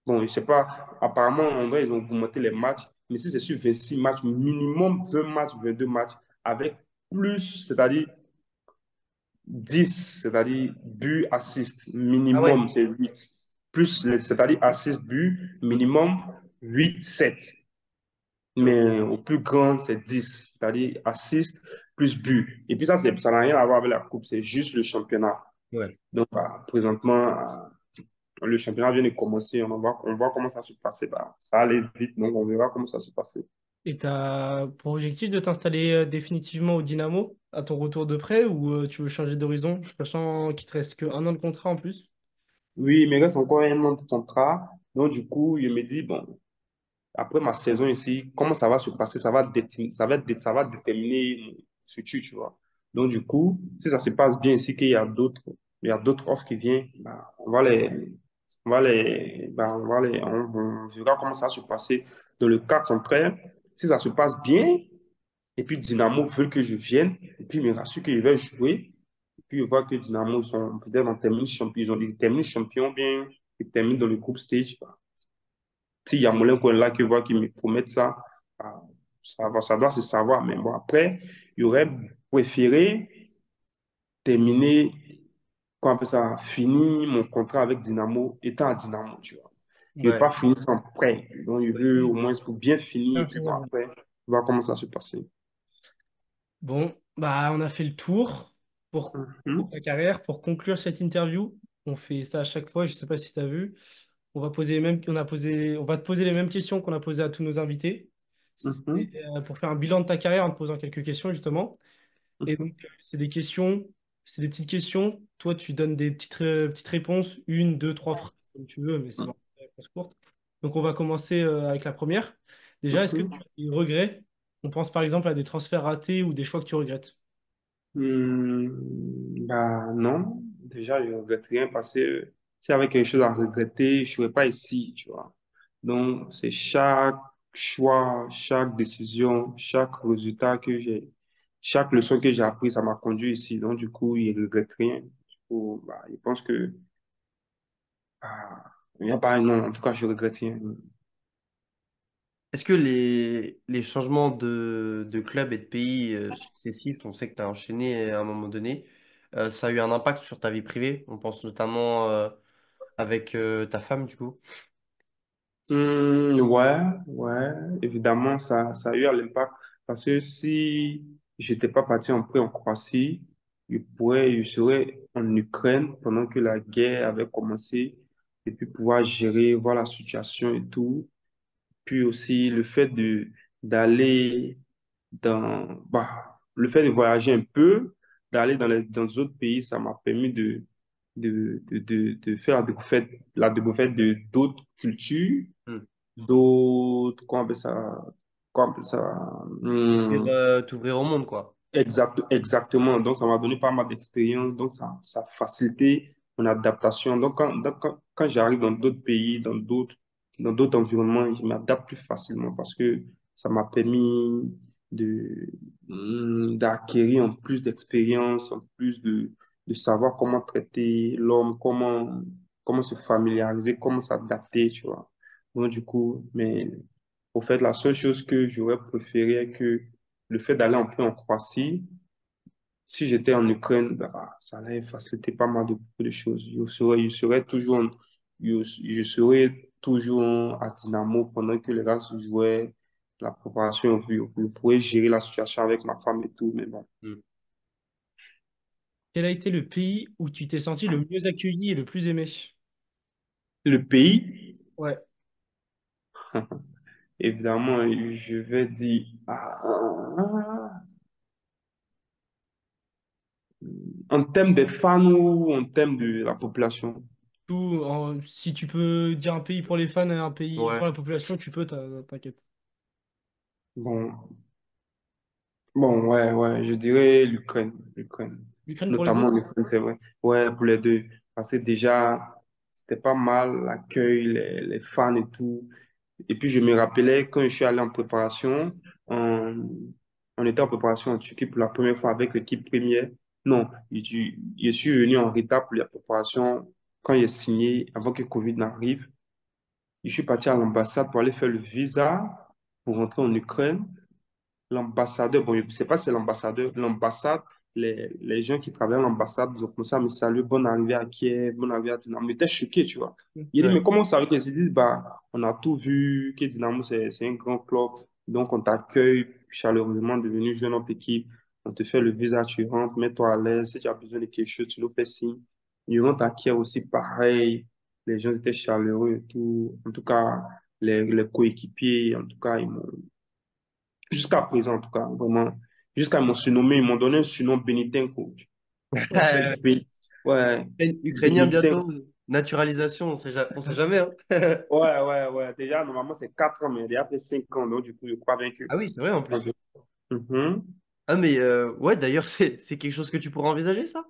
Bon, je ne sais pas, apparemment, en vrai, ils ont augmenté les matchs, mais si c'est sur 26 matchs, minimum 20 matchs, 22 matchs, avec plus, c'est-à-dire 10, c'est-à-dire but, assist, Ah ouais. minimum, c'est 8. Plus, c'est-à-dire assist, but, minimum 8, 7. Mais au plus grand, c'est 10, c'est-à-dire assist plus but. Et puis ça, ça n'a rien à voir avec la coupe, c'est juste le championnat. Ouais. Donc, présentement, le championnat vient de commencer. On va comment ça se passer. Bah, ça allait vite, donc on verra comment ça se passer. Et tu as pour objectif de t'installer définitivement au Dynamo à ton retour de prêt ou tu veux changer d'horizon, sachant qu'il te reste que 1 an de contrat en plus? Oui, il me reste encore un an de contrat. Donc, du coup, je me dis, bon, après ma saison ici, comment ça va se passer? Ça va déterminer mon futur, tu vois. Donc, du coup, si ça se passe bien ici, il y a d'autres offres qui viennent, bah, on verra comment ça va se passer. Dans le cas contraire, si ça se passe bien, et puis Dynamo veut que je vienne, et puis il me rassure qu'il va jouer, et puis je vois que Dynamo, ils sont peut-être en terminent champion, ils terminent champion bien, ils terminent dans le groupe stage, bah, s'il y a Moulin qu'on est là qui voit qu'ils me promettent ça, ah, ça doit se savoir. Mais bon, après, il aurait préféré terminer, comment on appelle ça, finir mon contrat avec Dynamo, étant à Dynamo, tu vois. Il ne veut Ouais. pas finir sans prêt. Donc, il veut au moins pour bien finir, Bien puis bon, finir. après, on va comment ça se passer. Bon, bah on a fait le tour pour Mhm, ta carrière. Pour conclure cette interview, on fait ça à chaque fois, je sais pas si tu as vu. On va te poser les mêmes questions qu'on a posées à tous nos invités. C'est mhm, pour faire un bilan de ta carrière en te posant quelques questions justement. Et mhm, donc, c'est des petites questions. Toi, tu donnes des petites réponses, une, deux, trois phrases, comme tu veux, mais c'est vraiment des réponses courtes. Donc, on va commencer avec la première. Déjà, est-ce que tu mhm. as des regrets? On pense par exemple à des transferts ratés ou des choix que tu regrettes. Bah non, déjà je regrette rien parce que s'il y avait quelque chose à regretter, je ne serais pas ici, tu vois. Donc c'est chaque choix, chaque décision, chaque résultat chaque leçon que j'ai appris, ça m'a conduit ici. Donc du coup, il ne regrette rien. Du coup, bah, je pense que, ah, il n'y a pas un non, en tout cas, je regrette rien. Est-ce que les changements de club et de pays successifs, on sait que tu as enchaîné à un moment donné, ça a eu un impact sur ta vie privée? On pense notamment avec ta femme, du coup. Ouais, ouais, évidemment, ça a eu un impact. Parce que si j'étais pas parti en prêt en Croatie, je serais en Ukraine pendant que la guerre avait commencé et puis pouvoir gérer, voir la situation et tout. Puis aussi le fait d'aller le fait de voyager un peu, d'aller dans d'autres pays, ça m'a permis de faire la découverte de d'autres cultures, Hmm. d'autres, comment on appelle ça, T'ouvrir au monde, quoi. exactement. Donc, ça m'a donné pas mal d'expérience. Donc, ça a facilité mon adaptation. Donc, quand j'arrive dans d'autres pays, dans d'autres environnements, je m'adapte plus facilement parce que ça m'a permis d'acquérir en plus d'expérience, en plus de savoir comment traiter l'homme, comment se familiariser, comment s'adapter, tu vois. Donc, du coup, mais au fait, la seule chose que j'aurais préféré que le fait d'aller un peu en Croatie, si j'étais en Ukraine, bah, ça allait faciliter pas mal de, beaucoup de choses. Je serais toujours à Dynamo pendant que les gars jouaient la préparation. Je pourrais gérer la situation avec ma femme et tout, mais bon. Hmm. Quel a été le pays où tu t'es senti le mieux accueilli et le plus aimé? Le pays, Ouais. évidemment, je vais dire, en termes des fans ou en termes de la population. Si tu peux dire un pays pour les fans et un pays pour Ouais. la population, tu peux, t'inquiète. Bon, Bon, ouais, je dirais l'Ukraine. L'Ukraine pour les Notamment deux? l'Ukraine, c'est vrai. Ouais, pour les deux. Parce que déjà, c'était pas mal l'accueil, les fans et tout. Et puis, je me rappelais quand je suis allé en préparation, on, on était en préparation en Turquie pour la première fois avec l'équipe première. Non, je suis venu en retard pour la préparation quand j'ai signé, avant que Covid n'arrive. Je suis parti à l'ambassade pour aller faire le visa pour rentrer en Ukraine. L'ambassadeur, bon, je ne sais pas si c'est l'ambassadeur, l'ambassade, les gens qui travaillent à l'ambassade, ils ont commencé à me saluer, bonne arrivée à Kiev, bonne arrivée à Dynamo. Ils étaient choqués, tu vois. Il dit, Ouais. mais comment ça veut dire? Ils disent, bah, on a tout vu, que Dynamo, c'est un grand club, donc on t'accueille chaleureusement de venir jouer notre équipe, on te fait le visa, tu rentres, mets-toi à l'aise, si tu as besoin de quelque chose, tu nous fais signe. Ils rentrent à Kiev aussi, pareil, les gens étaient chaleureux et tout. En tout cas, les coéquipiers, en tout cas, jusqu'à présent, en tout cas, vraiment, jusqu'à mon surnommé, ils m'ont donné un surnom Benitenko. Ouais, ouais, Ukrainien Benitenko. bientôt, naturalisation, on sait jamais, hein. Ouais. Déjà, normalement, c'est 4 ans, mais il a fait 5 ans, donc du coup, je crois bien que. Ah oui, c'est vrai en plus. Mhm. Ah mais ouais, d'ailleurs, c'est quelque chose que tu pourrais envisager, ça?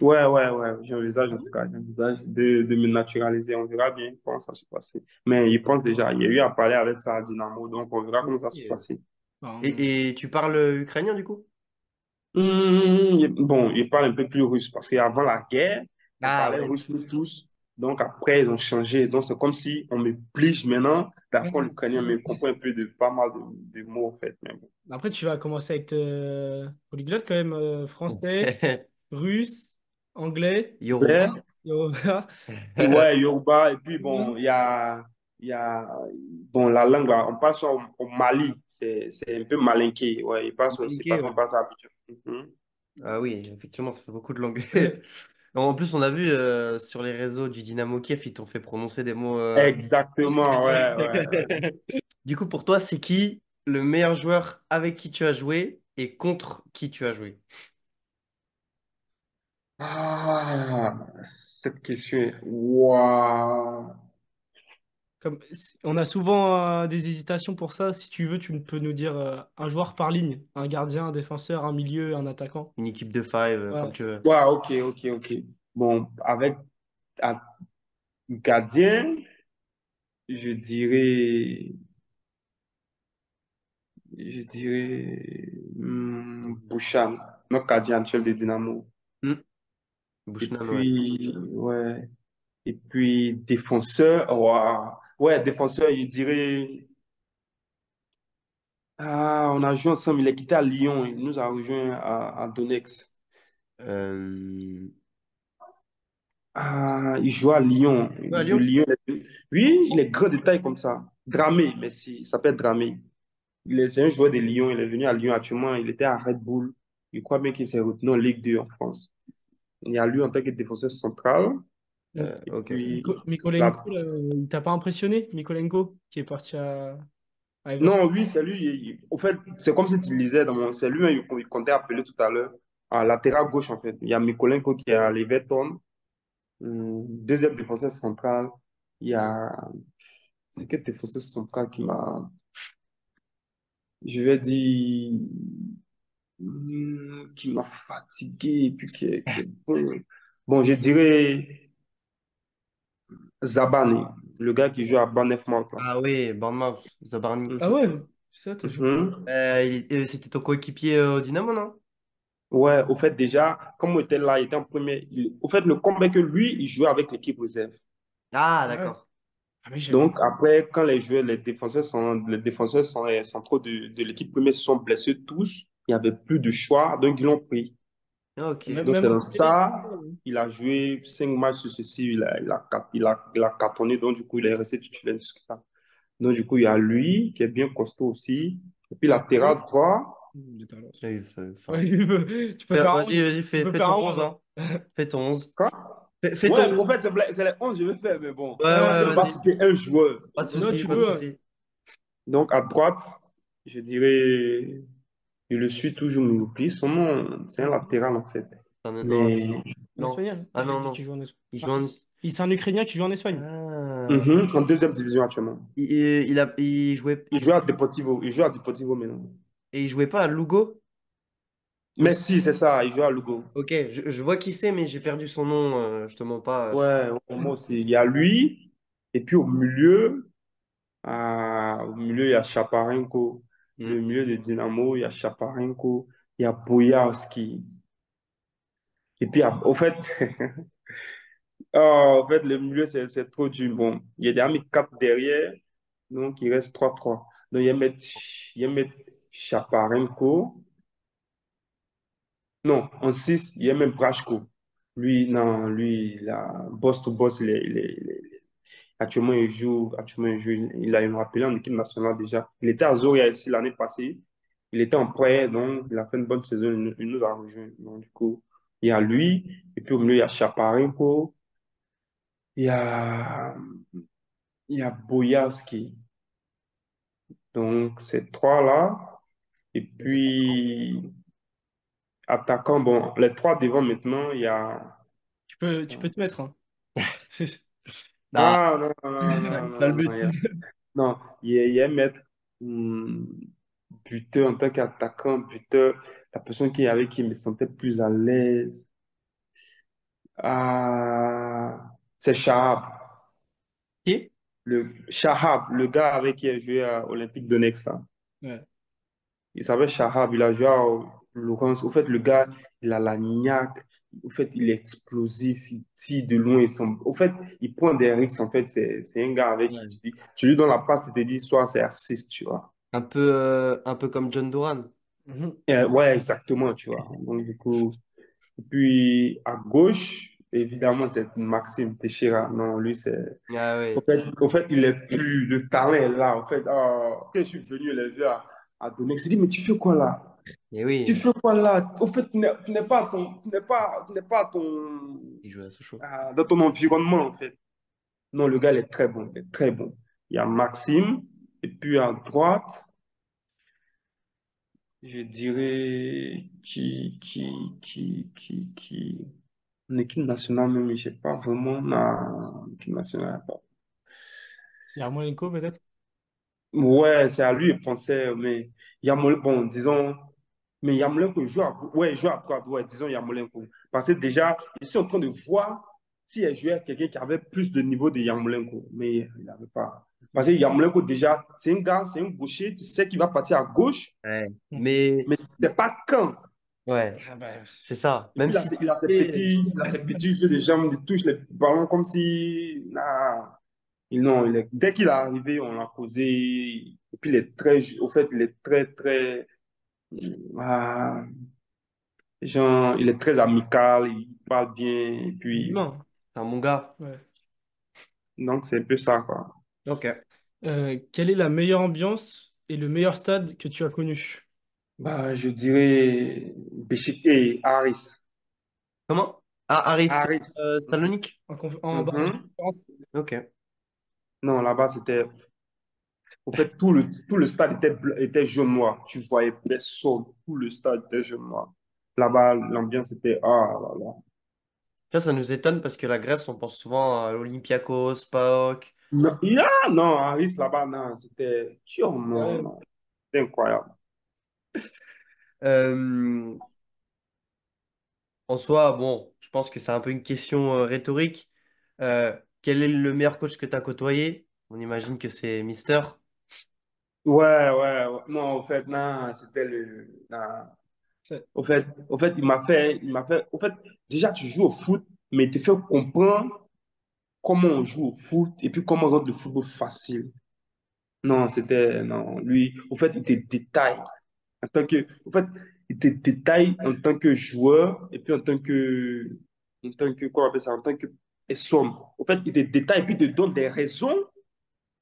Ouais, j'envisage en tout cas, j'envisage de me naturaliser. On verra bien comment ça se passer. Mais il pense déjà, il y a eu à parler avec ça à Dynamo, donc on verra comment ça se Ok. passer. Enfin, Et tu parles ukrainien du coup? Bon, ils parlent un peu plus russe parce qu'avant la guerre, on Ah parlait ouais. russe nous tous. Donc après, ils ont changé. Donc c'est comme si on m'oblige maintenant d'apprendre l'ukrainien, mais je comprends un peu de pas mal de mots en fait. Mais bon. après, tu vas commencer à être polyglotte quand même. Français, russe, anglais, Yoruba. Ouais, yoruba. ouais, Yoruba. Et puis bon, il y a bon, la langue, là, on passe au Mali. C'est un peu malinqué. Ouais, c'est pas Communiquer, qu'on ouais. passe à l'habitude. Mhm. Ah oui, effectivement, ça fait beaucoup de langues. En plus, on a vu sur les réseaux du Dynamo Kiev, ils t'ont fait prononcer des mots Exactement, ukrainiens. ouais. Du coup, pour toi, c'est qui le meilleur joueur avec qui tu as joué et contre qui tu as joué? Cette question est... Waouh! On a souvent des hésitations pour ça. Si tu veux, tu peux nous dire un joueur par ligne, un gardien, un défenseur, un milieu, un attaquant. Une équipe de five, comme Ouais. tu veux. Waouh, ok. Bon, avec un gardien, je dirais... Boucham, notre gardien actuel de Dynamo. Hmm. Et Bushnan, ouais. puis, ouais. Et puis, défenseur, waouh. Ouais, défenseur, je dirais... Ah, on a joué ensemble. Il est quitté à Lyon. Il nous a rejoint à Donetsk. Euh, Ah, il joue à Lyon. ouais, à De Lyon. Lyon. Oui, il est grand de taille comme ça. Dramé, merci. Il s'appelle Dramé. C'est un joueur de Lyon. Il est venu à Lyon actuellement. Il était à Red Bull. Je crois bien qu'il s'est retenu en Ligue 2 en France. Il y a lui en tant que défenseur central. Et Ok. puis, Mikolenko, là, là, il t'a pas impressionné, Mikolenko, qui est parti Ivor. Non, oui, c'est lui. Au fait, c'est comme si tu lisais dans mon. C'est lui, il comptait appeler tout à l'heure. À latéral gauche, en fait. Il y a Mikolenko qui est à l'Everton. Deuxième défenseur central. Il y a. C'est quel défenseur central qui m'a. Je vais dire. Qui m'a fatigué et puis qui est bon. Bon, je dirais Zabane, le gars qui joue à Bournemouth, là. Ah oui, Bournemouth, Zabarni. Ah Mhm. ouais, ça, t'as joué. Mhm. C'était ton coéquipier au Dynamo, non? Ouais, au fait, déjà, comme on était là, il était en premier. Au fait, le combat que lui, il jouait avec l'équipe réserve. Ah, Ah ouais. d'accord. Ah mais j'avais. Donc, après, quand les joueurs, les défenseurs centraux de l'équipe première se sont blessés tous, il n'y avait plus de choix, donc ils l'ont pris. Ah, ok. Même, Donc, même c'est en dans Première Ligue. ça, il a joué 5 matchs successifs, il a cartonné, donc du coup, il est resté titulaire jusqu'à là. Donc, du coup, il y a lui, qui est bien costaud aussi. Et puis, Ah, oui. latéral droit, De talent. Oui, Ouais, enfin. tu peux faire un 11. Vas-y, vas-y, Tu fais, peux fais faire ton un 11, 11, hein. hein. Fais ton 11. quoi? Fais ton Ouais, en 11. fait, c'est les 11 que je vais faire, mais bon, Ouais, Ouais, je ouais, ne vais pas vas-y. citer un joueur. Pas de non, souci, tu pas de peux. souci. Donc, à droite, je dirais, je le suis toujours, mais j'oublie son nom. C'est un latéral, en fait. Non, Mais En non. espagnol. Ah Je l'ai non, dit qu'il non. joue en Espagne. Il Ah, joue en... c'est un Ukrainien qui joue en Espagne. Ah. en deuxième division actuellement. Il Il joue à Deportivo. Il joue à Deportivo maintenant. et il jouait pas à Lugo Mais aussi. si, c'est ça, il joue à Lugo. Ok, je vois qui c'est, mais j'ai perdu son nom, je te mens pas. Ouais, ouais, moi aussi. Il y a lui, et puis au milieu, il y a Chaparenko. Hmm. Le milieu de Dynamo, il y a Chaparenko, il y a Boyarski. Et puis, au fait, le milieu, c'est trop dur. Bon, il y a déjà mis 4 derrière, donc il reste 3-3. Donc, il y a mettre Chaparenko. Non, en 6 il y a même Brashko. Lui, non, lui, il a boss to boss. Actuellement, il joue, il a une rappelé en équipe nationale déjà. Il était à Zoria ici l'année passée. Il était en prêt, donc il a fait une bonne saison. Il nous a rejoint. Donc, du coup, il y a lui. Et puis au milieu, il y a Chaparenko. Il y a, il y a Boyarski. Donc, ces trois-là. Et puis, attaquant, bon, les trois devant maintenant, il y a. Tu peux te mettre, hein. Non, Ah, non, non, non, c'est pas le non, non, but. non. Il y a mettre hum, buteur en tant qu'attaquant, buteur, la personne avec qui il me sentait plus à l'aise. C'est Shahab. Qui? Le Shahab, le gars avec qui il a joué à Olympique de Next, là. Ouais. Il s'appelle Shahab, il a joué à Laurence. Au fait, le gars, il a la niaque. Au fait, il est explosif, il tire de loin. Au fait, il prend des risques. En fait, c'est un gars avec qui Ouais. tu lui donnes la passe, tu te dis, soit c'est assist, tu vois. Un peu comme John Duran. Mhm. Ouais, exactement, tu vois. Donc, du coup, et puis à gauche, évidemment, c'est Maxime Teixeira. Non, lui, c'est. Ah Au oui. fait, au fait, il est plus. Le talent est là. En fait, quand je suis venu, il est venu à donner. Il s'est dit, mais tu fais quoi là? Et Tu oui, fais quoi là? Au fait, tu n'es pas, tu n'es pas il joue à Sochaux. dans ton environnement, en fait. Non, le gars, il est très bon. Il est très bon. Il y a Maxime. Et puis à droite, je dirais qui. En équipe nationale, même, je sais pas vraiment. Non, en équipe nationale, pas. Yarmolenko, peut-être? Ouais, c'est à lui, il pensait, mais Yamolenko, bon, disons, mais Yamolenko ouais, il joue à droite, ouais, disons Yamolenko. Parce que déjà, je suis en train de voir si elle jouait à quelqu'un qui avait plus de niveau de Yamolenko, mais il n'avait pas. Parce que Yamolenko, déjà, c'est un gars, c'est un gaucher, tu sais qu'il va partir à gauche, Ouais. Mhm. Mais, mais tu ne sais pas quand. ouais, Ah bah, c'est ça. Et puis, Même il a, si il a ses c'est- petits, il a ses petits jeux de jambes, il touche les ballons comme si. Nah. Non, dès qu'il est arrivé, on l'a posé. Et puis, au fait, il est très, très. ah, genre, il est très amical, il parle bien. Et puis, non. c'est un bon gars. Ouais. donc, c'est un peu ça, quoi. Ok. Quelle est la meilleure ambiance et le meilleur stade que tu as connu? Bah, je dirais Béchik et Harris. Comment? Ah, Aris Harris. Salonique? En barrage de Mhm. conférence? Ok. Non, là-bas, c'était. En fait, tout le stade était jaune-noir. Tu voyais personne. Tout le stade était jaune-noir. Là-bas, l'ambiance était... Ah là là. Ça nous étonne parce que la Grèce, on pense souvent à l'Olympiakos, PAOK. Non, non, Aris, là-bas, non, c'était... Oh, non, Ouais. non, c'était incroyable. Euh, En soi, bon, je pense que c'est un peu une question rhétorique. Quel est le meilleur coach que tu as côtoyé? On imagine que c'est Mister. Ouais, ouais, ouais. Non, en fait, non, c'était le... non. C'est- Au fait, au fait, déjà, tu joues au foot, mais il te fait comprendre comment on joue au foot et puis comment rendre le football facile. Non, non, lui, au fait, il te détaille en fait, il te détaille en tant que joueur et puis quoi on appelle ça, en tant que personne. En fait, il te détaille et puis il te donne des raisons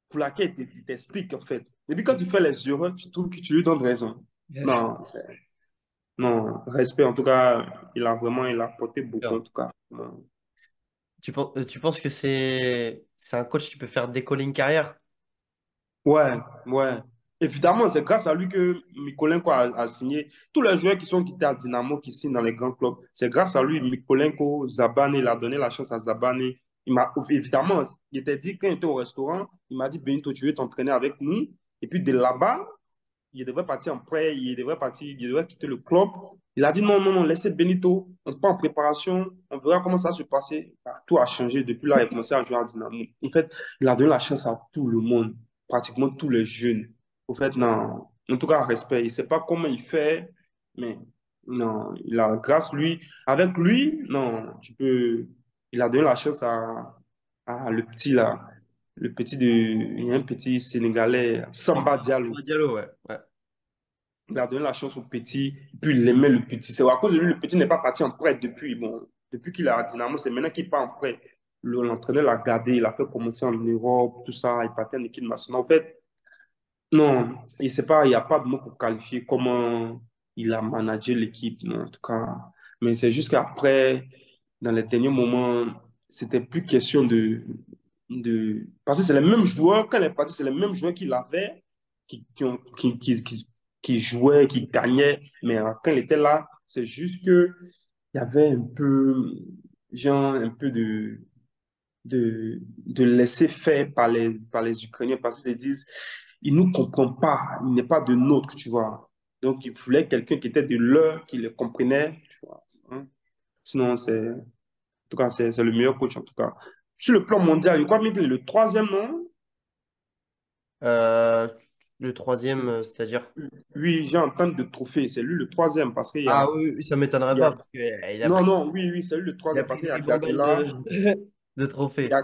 pour lesquelles il t'explique, en fait. Et puis quand tu fais les erreurs, tu trouves que tu lui donnes raison. Non, non, respect, en tout cas, il a apporté beaucoup, en Bien. tout cas. Non. Tu penses que c'est un coach qui peut faire décoller une carrière? Ouais, ouais. Évidemment, c'est grâce à lui que Mikolenko a signé. Tous les joueurs qui sont quittés à Dynamo, qui signent dans les grands clubs, c'est grâce à lui, Mikolenko, Zabane, il a donné la chance à Zabane. Évidemment, il était dit, quand il était au restaurant, il m'a dit, Benito, tu veux t'entraîner avec nous? Et puis de là-bas, il devrait partir en prêt, il devrait quitter le club. Il a dit non, non, non, laissez Benito, on part en préparation, on verra comment ça va se passer. Bah, tout a changé depuis là, il a commencé à jouer à Dynamo. En fait, il a donné la chance à tout le monde, pratiquement tous les jeunes. En fait, non, en tout cas, respect. Il ne sait pas comment il fait, mais non, il a, grâce lui, avec lui, non, il a donné la chance à le petit là, il y a un petit Sénégalais, Samba Diallo. Bah, Diallo, ouais. Ouais. Il a donné la chance au petit, puis il aimait le petit. C'est à cause de lui, le petit n'est pas parti en prêt depuis. Bon, depuis qu'il est à Dynamo, c'est maintenant qu'il part en prêt. L'entraîneur l'a gardé, il a fait commencer en Europe, tout ça, il partait en équipe nationale. En fait, non, il sait pas, il n'y a pas de mot pour qualifier comment il a managé l'équipe, non, en tout cas. Mais c'est juste qu'après, dans les derniers moments, c'était plus question Parce que c'est les mêmes joueurs, quand il est parti, c'est les mêmes joueurs qu'il avait, qui jouaient, qui gagnaient. Mais quand il était là, c'est juste que il y avait un peu, genre, un peu de laisser faire par les Ukrainiens parce qu'ils se disent, ils ne nous comprennent pas, il n'est pas de nôtre, tu vois. Donc, il voulait quelqu'un qui était de leur, qui les comprenait, tu vois. Hein. Sinon, en tout cas, c'est le meilleur coach, en tout cas. Sur le plan mondial, je crois même qu'il est le troisième, non? Euh, le troisième, c'est-à-dire? Oui, j'ai en termes de trophées, c'est lui le troisième parce qu'il y Ah a, oui, oui, ça m'étonnerait il y pas a... parce qu'il a Non, pris, non, oui, oui, c'est lui le il a troisième pris parce qu'il une y a ribambelle Guardiola, de il y trophées. a,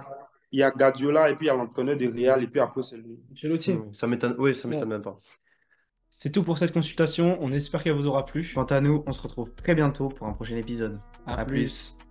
il y a Guardiola et puis il y a l'entraîneur de Real et puis après c'est lui. Ancelotti. Ça m'étonne, oui, ça m'étonne Bon, même pas. c'est tout pour cette consultation. On espère qu'elle vous aura plu. Quant à nous, on se retrouve très bientôt pour un prochain épisode. À À plus. plus.